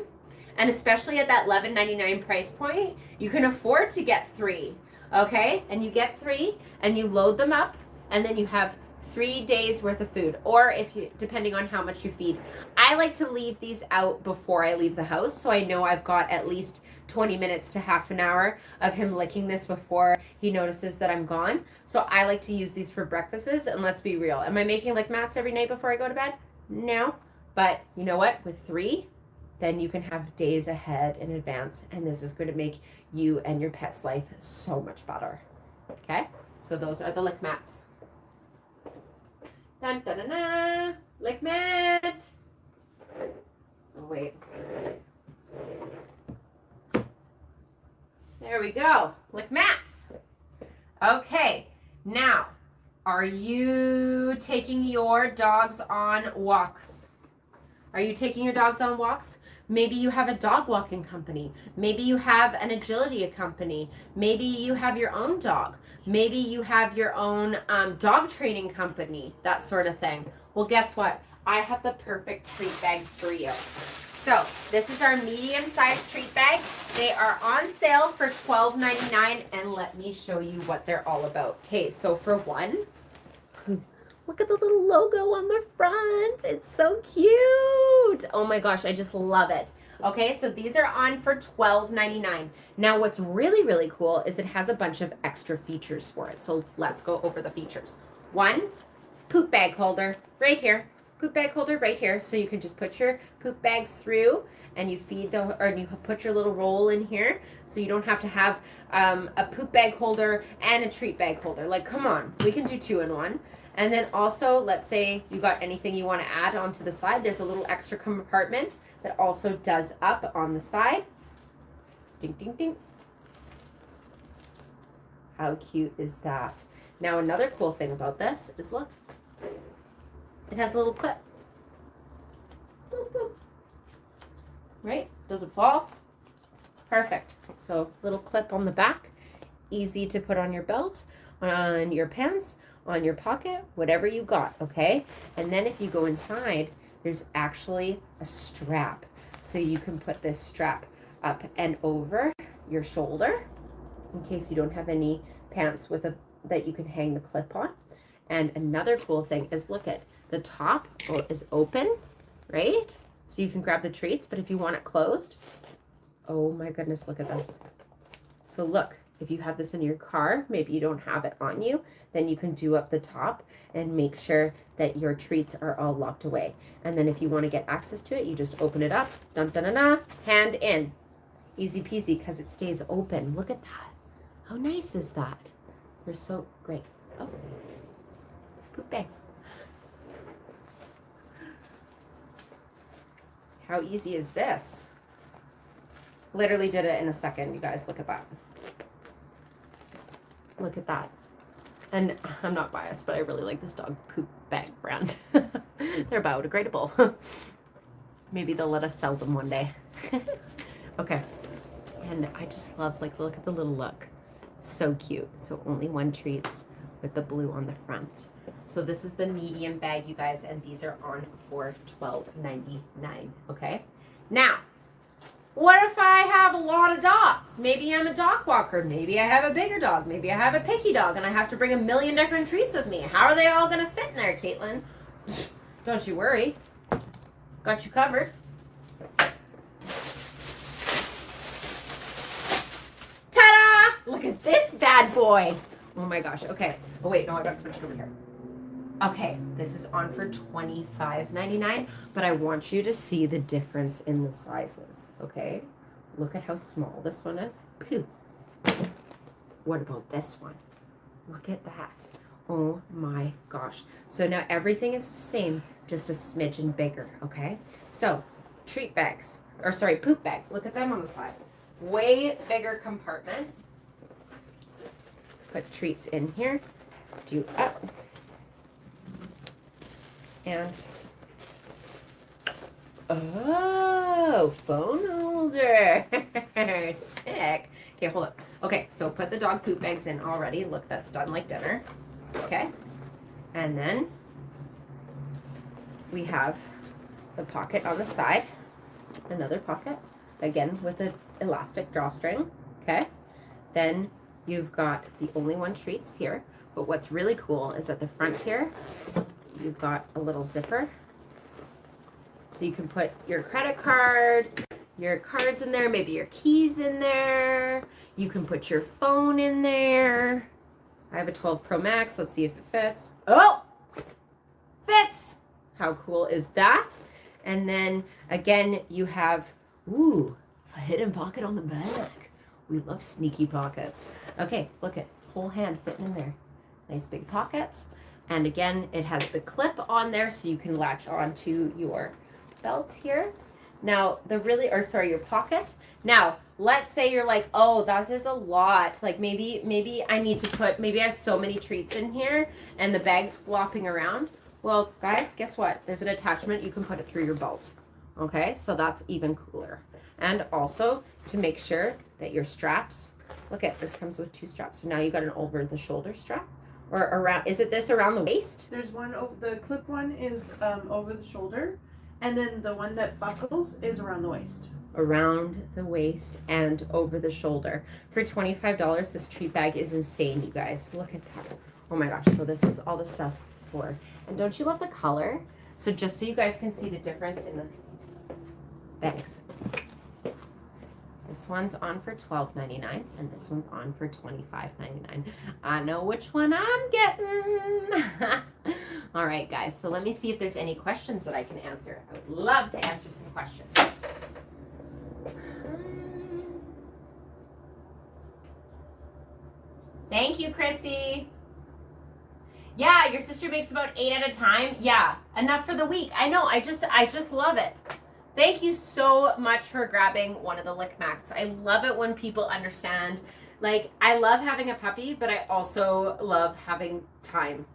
and especially at that $11.99 price point, you can afford to get 3, okay? And you get 3, and you load them up, and then you have 3 days worth of food, or if you, depending on how much you feed. I like to leave these out before I leave the house, so I know I've got at least 20 minutes to half an hour of him licking this before he notices that I'm gone. So I like to use these for breakfasts. And let's be real. Am I making lick mats every night before I go to bed? No. But you know what? With 3, then you can have days ahead in advance. And this is going to make you and your pet's life so much better. Okay? So those are the lick mats. Dun, dun, dun, dun. Lick mat. Oh, wait. There we go. Lick mats. Okay. Now, are you taking your dogs on walks? Are you taking your dogs on walks? Maybe you have a dog walking company. Maybe you have an agility company. Maybe you have your own dog. Maybe you have your own dog training company, that sort of thing. Well, guess what? I have the perfect treat bags for you. So this is our medium-sized treat bag. They are on sale for $12.99, and let me show you what they're all about. Okay, so for one, look at the little logo on the front. It's so cute. Oh my gosh, I just love it. Okay, so these are on for $12.99. Now what's really, really cool is it has a bunch of extra features for it. So let's go over the features. One, poop bag holder right here. Poop bag holder right here, so you can just put your poop bags through and you you put your little roll in here, so you don't have to have a poop bag holder and a treat bag holder. Like, come on, we can do 2 in 1. And then also, let's say you got anything you want to add onto the side, there's a little extra compartment that also does up on the side. Ding, ding, ding. How cute is that? Now, another cool thing about this is, look, it has a little clip. Boop, boop. Right? Does it fall? Perfect. So little clip on the back, easy to put on your belt, on your pants, on your pocket, whatever you got, okay? And then if you go inside, there's actually a strap. So you can put this strap up and over your shoulder in case you don't have any pants with that you can hang the clip on. And another cool thing is, look at the top is open, right? So you can grab the treats, but if you want it closed, oh my goodness, look at this. So look, if you have this in your car, maybe you don't have it on you, then you can do up the top and make sure that your treats are all locked away. And then if you want to get access to it, you just open it up, dun dun dun dun, hand in. Easy peasy, because it stays open. Look at that. How nice is that? They're so great. Oh, poop bags. How easy is this? Literally did it in a second, you guys. Look at that. Look at that. And I'm not biased, but I really like this dog poop bag brand. They're biodegradable. Maybe they'll let us sell them one day. Okay. And I just love, like, look at the little look. So cute. So only 1 treats with the blue on the front. So this is the medium bag, you guys, and these are on for $12.99, okay? Now, what if I have a lot of dogs? Maybe I'm a dog walker. Maybe I have a bigger dog. Maybe I have a picky dog, and I have to bring a million different treats with me. How are they all going to fit in there, Caitlin? Don't you worry. Got you covered. Ta-da! Look at this bad boy. Oh my gosh. Okay. Oh wait, no, I gotta switch it over here. Okay, this is on for $25.99, but I want you to see the difference in the sizes, okay? Look at how small this one is. Pooh. What about this one? Look at that. Oh my gosh. So now everything is the same, just a smidgen bigger, okay? So, treat bags, or sorry, poop bags. Look at them on the side. Way bigger compartment. Put treats in here. Do up. And oh, phone holder. Sick. Okay, hold up. Okay, so put the dog poop bags in already. Look, that's done like dinner. Okay. And then we have the pocket on the side. Another pocket, again with an elastic drawstring. Okay. Then you've got the only 1 treats here. But what's really cool is at the front here, you've got a little zipper. So you can put your credit card, your cards in there, maybe your keys in there. You can put your phone in there. I have a 12 Pro Max. Let's see if it fits. Oh, fits. How cool is that? And then again, you have, ooh, a hidden pocket on the back. We love sneaky pockets. Okay, look at whole hand fitting in there. Nice big pocket. And again, it has the clip on there so you can latch onto your belt here. Now, your pocket. Now, let's say you're like, oh, that is a lot. Like maybe I need to maybe I have so many treats in here and the bag's flopping around. Well, guys, guess what? There's an attachment. You can put it through your belt. Okay, so that's even cooler. And also to make sure that your straps, look at this comes with 2 straps. So now you got an over the shoulder strap or around, is it this around the waist? There's one over the clip one is over the shoulder, and then the one that buckles is around the waist. Around the waist and over the shoulder. For $25, this treat bag is insane, you guys. Look at that. Oh my gosh. So this is all the stuff for, and don't you love the color? So just so you guys can see the difference in the bags. This one's on for $12.99 and this one's on for $25.99. I know which one I'm getting. All right, guys. So let me see if there's any questions that I can answer. I would love to answer some questions. Thank you, Chrissy. Yeah, your sister makes about 8 at a time. Yeah, enough for the week. I know. I just love it. Thank you so much for grabbing one of the Lick Macs. I love it when people understand. Like, I love having a puppy, but I also love having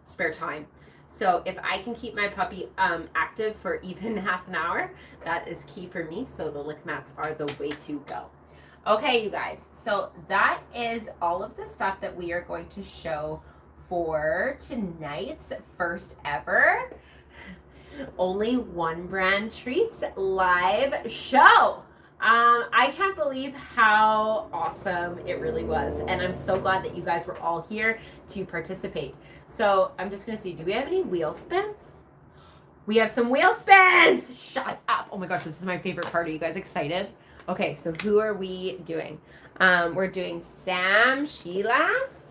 spare time. So if I can keep my puppy active for even half an hour, that is key for me. So the Lick Mats are the way to go. Okay, you guys. So that is all of the stuff that we are going to show for tonight's first ever Only One Brand Treats live show. I can't believe how awesome it really was. And I'm so glad that you guys were all here to participate. So I'm just going to see, do we have any wheel spins? We have some wheel spins. Shut up. Oh my gosh, this is my favorite part. Are you guys excited? Okay, so who are we doing? We're doing Sam Sheelast.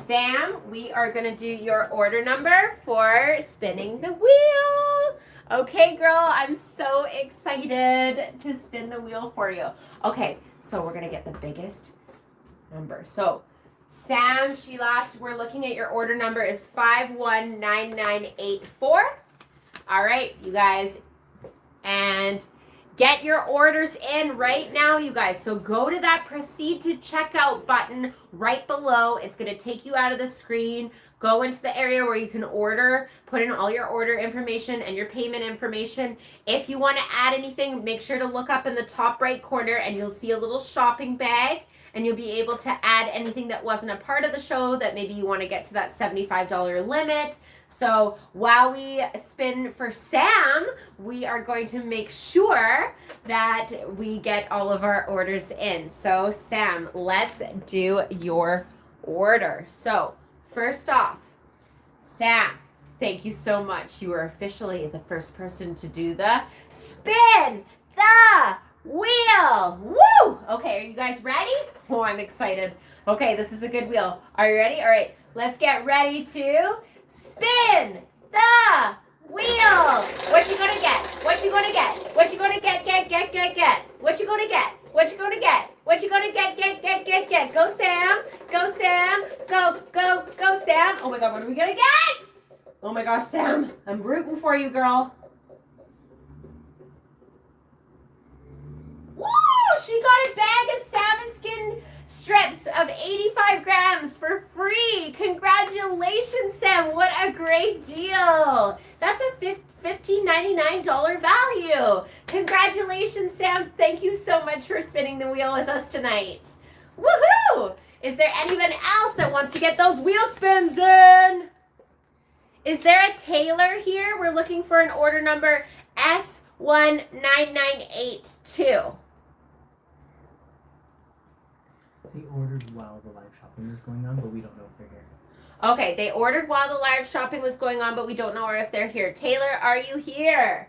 Sam, we are going to do your order number for spinning the wheel. Okay, girl, I'm so excited to spin the wheel for you. Okay, so we're going to get the biggest number. So, Sam Sheelast, we're looking at your order number is 519984. All right, you guys, and get your orders in right now, you guys. So go to that proceed to checkout button right below. It's going to take you out of the screen. Go into the area where you can order, put in all your order information and your payment information. If you want to add anything, make sure to look up in the top right corner and you'll see a little shopping bag and you'll be able to add anything that wasn't a part of the show that maybe you want to get to that $75 limit. So while we spin for Sam, we are going to make sure that we get all of our orders in. So Sam, let's do your order. So first off, Sam, thank you so much. You are officially the first person to do the spin the wheel. Woo! Okay, are you guys ready? Oh, I'm excited. Okay, this is a good wheel. Are you ready? All right, let's get ready to spin the wheel. What you gonna get? What you gonna get? What you gonna get? Get? What you gonna get? What you gonna get? What you gonna get? Get? Go, Sam. Go, Sam. Go, Sam. Oh my God, what are we gonna get? Oh my gosh, Sam, I'm rooting for you, girl. Woo! She got a bag of salmon skin strips of 85 grams for free. Congratulations, Sam. What a great deal. That's a $15.99 value. Congratulations, Sam. Thank you so much for spinning the wheel with us tonight. Woohoo! Is there anyone else that wants to get those wheel spins in? Is there a Taylor here? We're looking for an order number S19982. They ordered while the live shopping was going on, but we don't know if they're here. Okay, they ordered while the live shopping was going on, but we don't know if they're here. Taylor, are you here?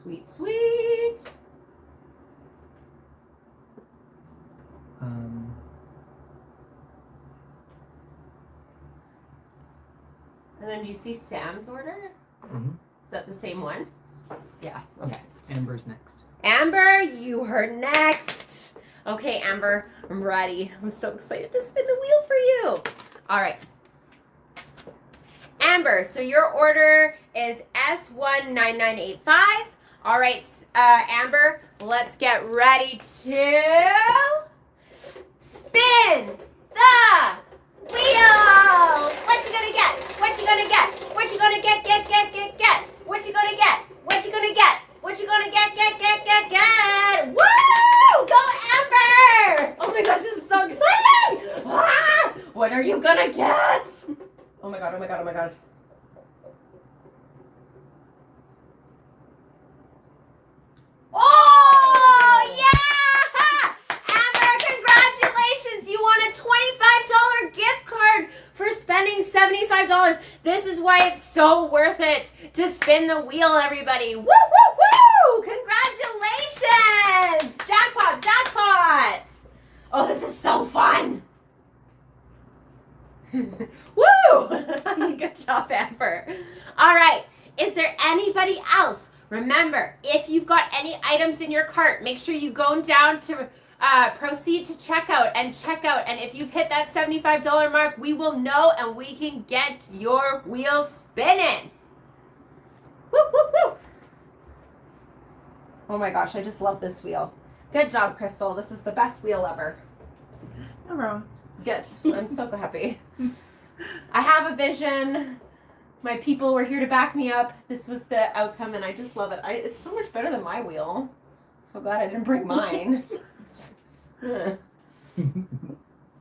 Sweet, sweet. And then do you see Sam's order? Mhm. Is that the same one? Yeah, okay. Amber's next. Amber, you are next. Okay, Amber, I'm ready. I'm so excited to spin the wheel for you. All right. Amber, so your order is S19985. All right, Amber, let's get ready to spin the wheel. What you gonna get? What you gonna get? What you gonna get? Get? What you gonna get? What you gonna get? What you gonna get? Woo! Go Amber! Oh my gosh, this is so exciting! Ah! What are you gonna get? Oh my god, oh my god, oh my god. Oh, yeah! Amber, congratulations! You won a $25 gift card for spending $75. This is why it's so worth it to spin the wheel, everybody. Woo, woo, woo! Congratulations! Jackpot, jackpot! Oh, this is so fun. Woo! Good job, Amber. All right. Is there anybody else? Remember, if you've got any items in your cart, make sure you go down to proceed to checkout and check out. And if you've hit that $75 mark, we will know and we can get your wheel spinning. Woo, woo, woo. Oh my gosh, I just love this wheel. Good job, Crystal. This is the best wheel ever. No wrong. Good. I'm so happy. I have a vision. My people were here to back me up. This was the outcome, and I just love it. It's so much better than my wheel. So glad I didn't bring mine.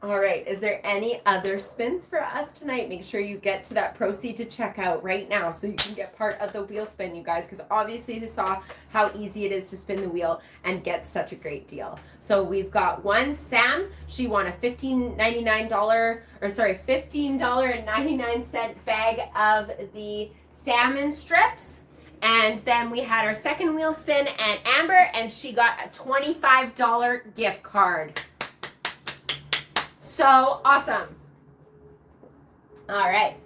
All right. Is there any other spins for us tonight? Make sure you get to that proceed to checkout right now so you can get part of the wheel spin, you guys, because obviously you saw how easy it is to spin the wheel and get such a great deal. So we've got one Sam. She won a $15.99 bag of the salmon strips. And then we had our second wheel spin and Amber, and she got a $25 gift card. So awesome. All right.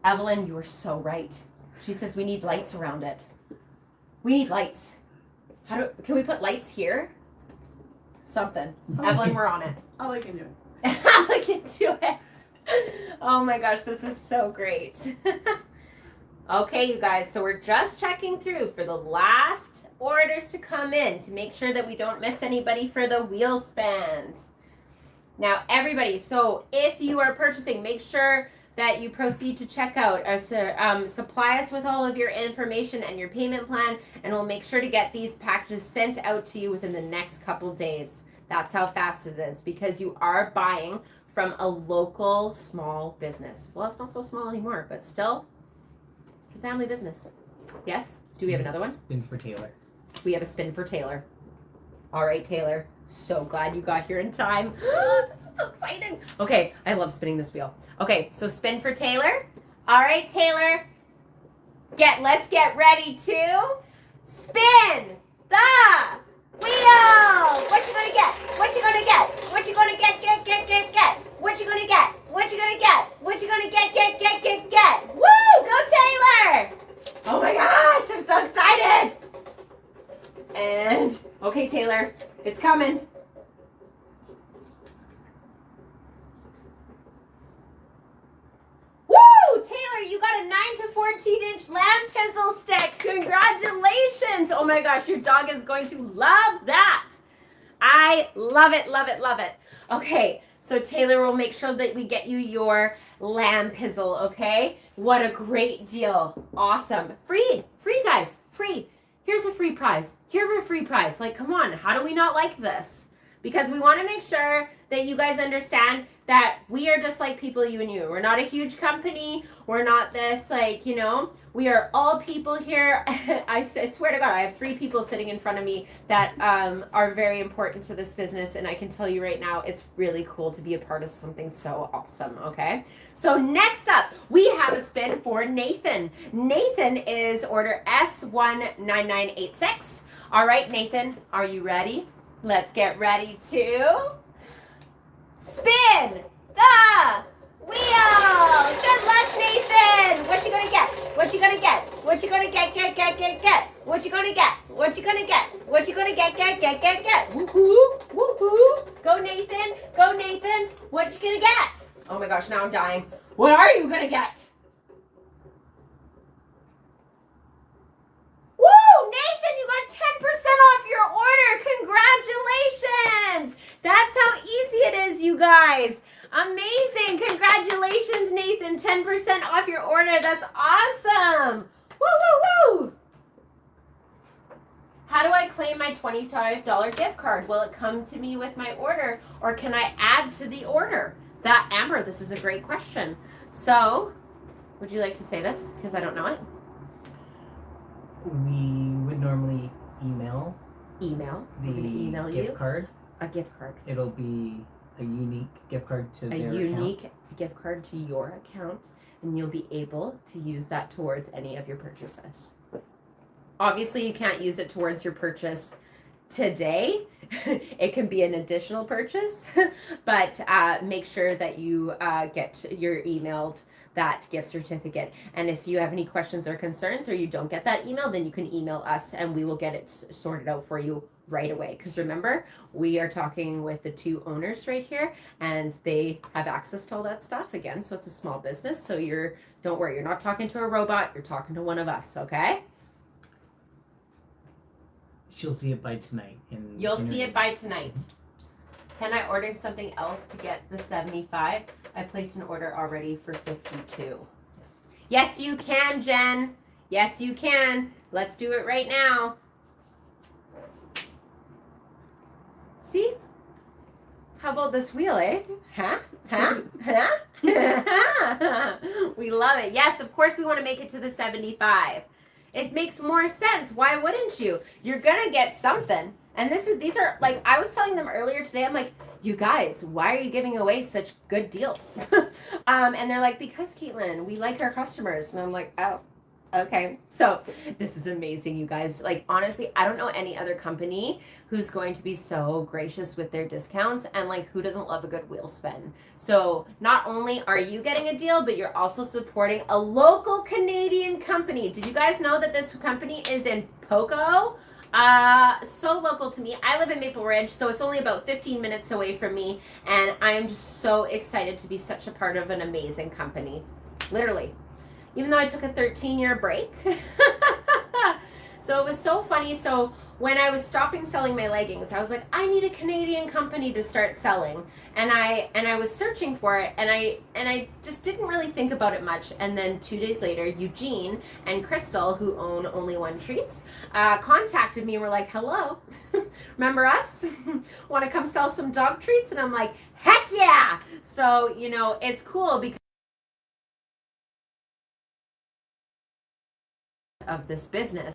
Evelyn, you were so right. She says we need lights around it. We need lights. Can we put lights here? Something. Evelyn, we're on it. I'll look into it. I'll look into it. Oh my gosh, this is so great. Okay, you guys, so we're just checking through for the last orders to come in to make sure that we don't miss anybody for the wheel spins. Now, everybody, so if you are purchasing, make sure that you proceed to checkout. Supply us with all of your information and your payment plan, and we'll make sure to get these packages sent out to you within the next couple days. That's how fast it is, because you are buying from a local small business. Well, it's not so small anymore, but still, it's a family business. Yes? Do we have another one? Spin for Taylor. We have a spin for Taylor. All right, Taylor. So glad you got here in time. This is so exciting. Okay, I love spinning this wheel. Okay, so spin for Taylor. All right, Taylor. Let's get ready to spin the wheel. What you gonna get? What you gonna get? What you gonna get? Get. What you gonna get? What you gonna get? What you gonna get? Get. Woo! Go Taylor! Oh my gosh, I'm so excited. And okay, Taylor, it's coming. Woo! Taylor, you got a 9 to 14-inch lamb pizzle stick. Congratulations. Oh my gosh, your dog is going to love that. I love it, love it, love it. Okay, so Taylor will make sure that we get you your lamb pizzle, okay? What a great deal. Awesome. Free, guys, free. Here's a free prize. Here's a free prize. Like, come on, how do we not like this? because we want to make sure that you guys understand that we are just like people, you and you. We're not a huge company. We're not this, like, you know, we are all people here. I swear to God, I have 3 people sitting in front of me that are very important to this business. And I can tell you right now, it's really cool to be a part of something so awesome, okay? So next up, we have a spin for Nathan. Nathan is order S19986. All right, Nathan, are you ready? Let's get ready to spin the wheel. Good luck, Nathan. What you gonna get? What you gonna get? What you gonna get? Get. What you gonna get? What you gonna get? What you gonna get? Get. Woohoo! Woohoo! Go, Nathan. Go, Nathan. What you gonna get? Oh my gosh, now I'm dying. What are you gonna get? Woo! Nathan, you got 10% off your order. Congratulations! That's how easy it is, you guys. Amazing. Congratulations, Nathan. 10% off your order. That's awesome. Woo, woo, woo. How do I claim my $25 gift card? Will it come to me with my order, or can I add to the order? Amber, this is a great question. So, would you like to say this? Because I don't know it. We would normally email We're the gonna email gift you card. a gift card. It'll be a unique gift card to A their unique account. gift card to your account, and you'll be able to use that towards any of your purchases. Obviously, you can't use it towards your purchase today. It can be an additional purchase, but make sure that you get your emailed that gift certificate. And if you have any questions or concerns, or you don't get that email, then you can email us and we will get it sorted out for you right away. Because remember, we are talking with the 2 owners right here, and they have access to all that stuff again. So it's a small business. So don't worry, you're not talking to a robot. You're talking to one of us. Okay. She'll see it by tonight. You'll see it by tonight. Can I order something else to get the 75? I placed an order already for 52. Yes, you can, Jen. Yes, you can. Let's do it right now. See? How about this wheel, eh? Huh? We love it. Yes, of course we want to make it to the 75. It makes more sense. Why wouldn't you? You're going to get something. And these are, like, I was telling them earlier today, I'm like, you guys, why are you giving away such good deals? And they're like, because, Caitlin, we like our customers. And I'm like, oh, okay. So this is amazing, you guys. Like, honestly, I don't know any other company who's going to be so gracious with their discounts, and like, who doesn't love a good wheel spin? So not only are you getting a deal, but you're also supporting a local Canadian company. Did you guys know that this company is in Poco? So local to me. I live in Maple Ridge, so it's only about 15 minutes away from me, and I am just so excited to be such a part of an amazing company. Literally. Even though I took a 13-year break. So it was so funny. So when I was stopping selling my leggings, I was like, I need a Canadian company to start selling. And I was searching for it, and I just didn't really think about it much. And then 2 days later, Eugene and Crystal, who own Only One Treats, contacted me and were like, hello, remember us? Want to come sell some dog treats? And I'm like, heck yeah. So, you know, it's cool because of this business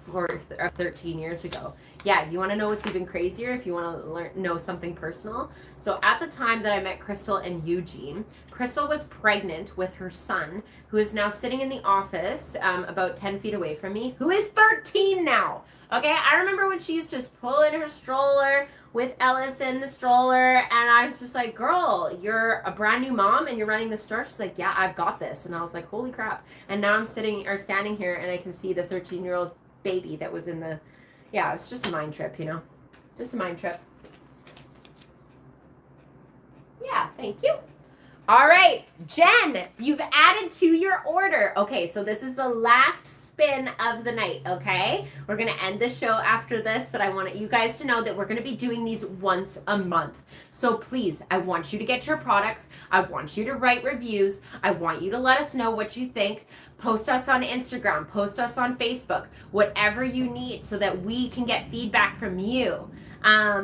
for 13 years ago. Yeah, you want to know what's even crazier if you want to know something personal? So at the time that I met Crystal and Eugene, Crystal was pregnant with her son, who is now sitting in the office about 10 feet away from me, who is 13 now. Okay, I remember when she used to just pull in her stroller with Ellis in the stroller, and I was just like, girl, you're a brand new mom and you're running the store? She's like, yeah, I've got this. And I was like, holy crap. And now I'm standing here and I can see the 13-year-old baby that was in the, yeah, it's just a mind trip, you know, just a mind trip. Yeah, thank you. All right, Jen, you've added to your order. Okay, so this is the last spin of the night, okay? We're gonna end the show after this, but I want you guys to know that we're gonna be doing these once a month. So please, I want you to get your products. I want you to write reviews. I want you to let us know what you think. Post us on Instagram, post us on Facebook, whatever you need so that we can get feedback from you.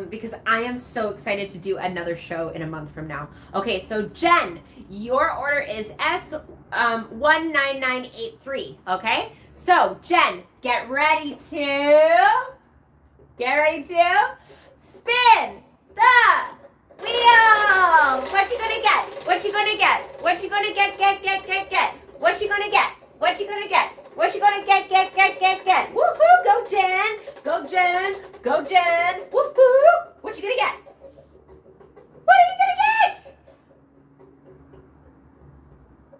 because I am so excited to do another show in a month from now. Okay, so Jen, your order is S19983. Okay, so Jen, get ready to spin the wheel. What you gonna get? What you gonna get? What you gonna get? Get. What you gonna get? What you gonna get? What you gonna get? Woohoo! Go Jen! Go Jen! Go Jen! Woohoo! What you gonna get? What are you gonna get?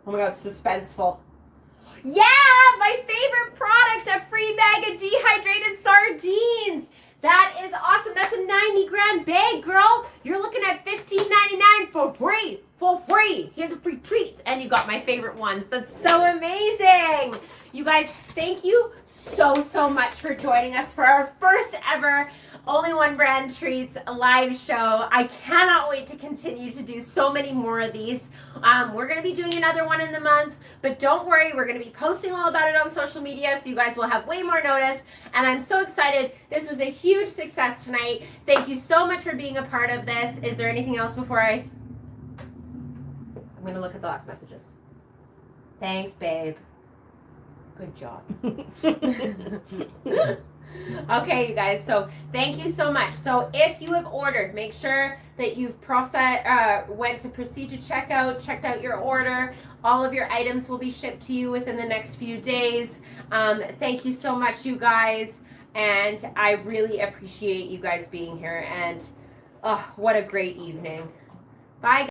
Oh my God, it's suspenseful. Yeah, my favorite product, a free bag of dehydrated sardines. That is awesome. That's a 90-gram bag, girl. You're looking at $15.99 for free. Here's a free treat. And you got my favorite ones. That's so amazing. You guys, thank you so much for joining us for our first ever Only One Brand Treats live show. I cannot wait to continue to do so many more of these. We're going to be doing another one in the month, but don't worry, we're going to be posting all about it on social media, so you guys will have way more notice. And I'm so excited. This was a huge success tonight. Thank you so much for being a part of this. Is there anything else before I'm going to look at the last messages. Thanks, babe. Good job. Okay, you guys, so thank you so much. So if you have ordered, make sure that you've went to proceed to checkout, checked out your order. All of your items will be shipped to you within the next few days. Thank you so much, you guys, and I really appreciate you guys being here, and what a great evening. Bye, guys.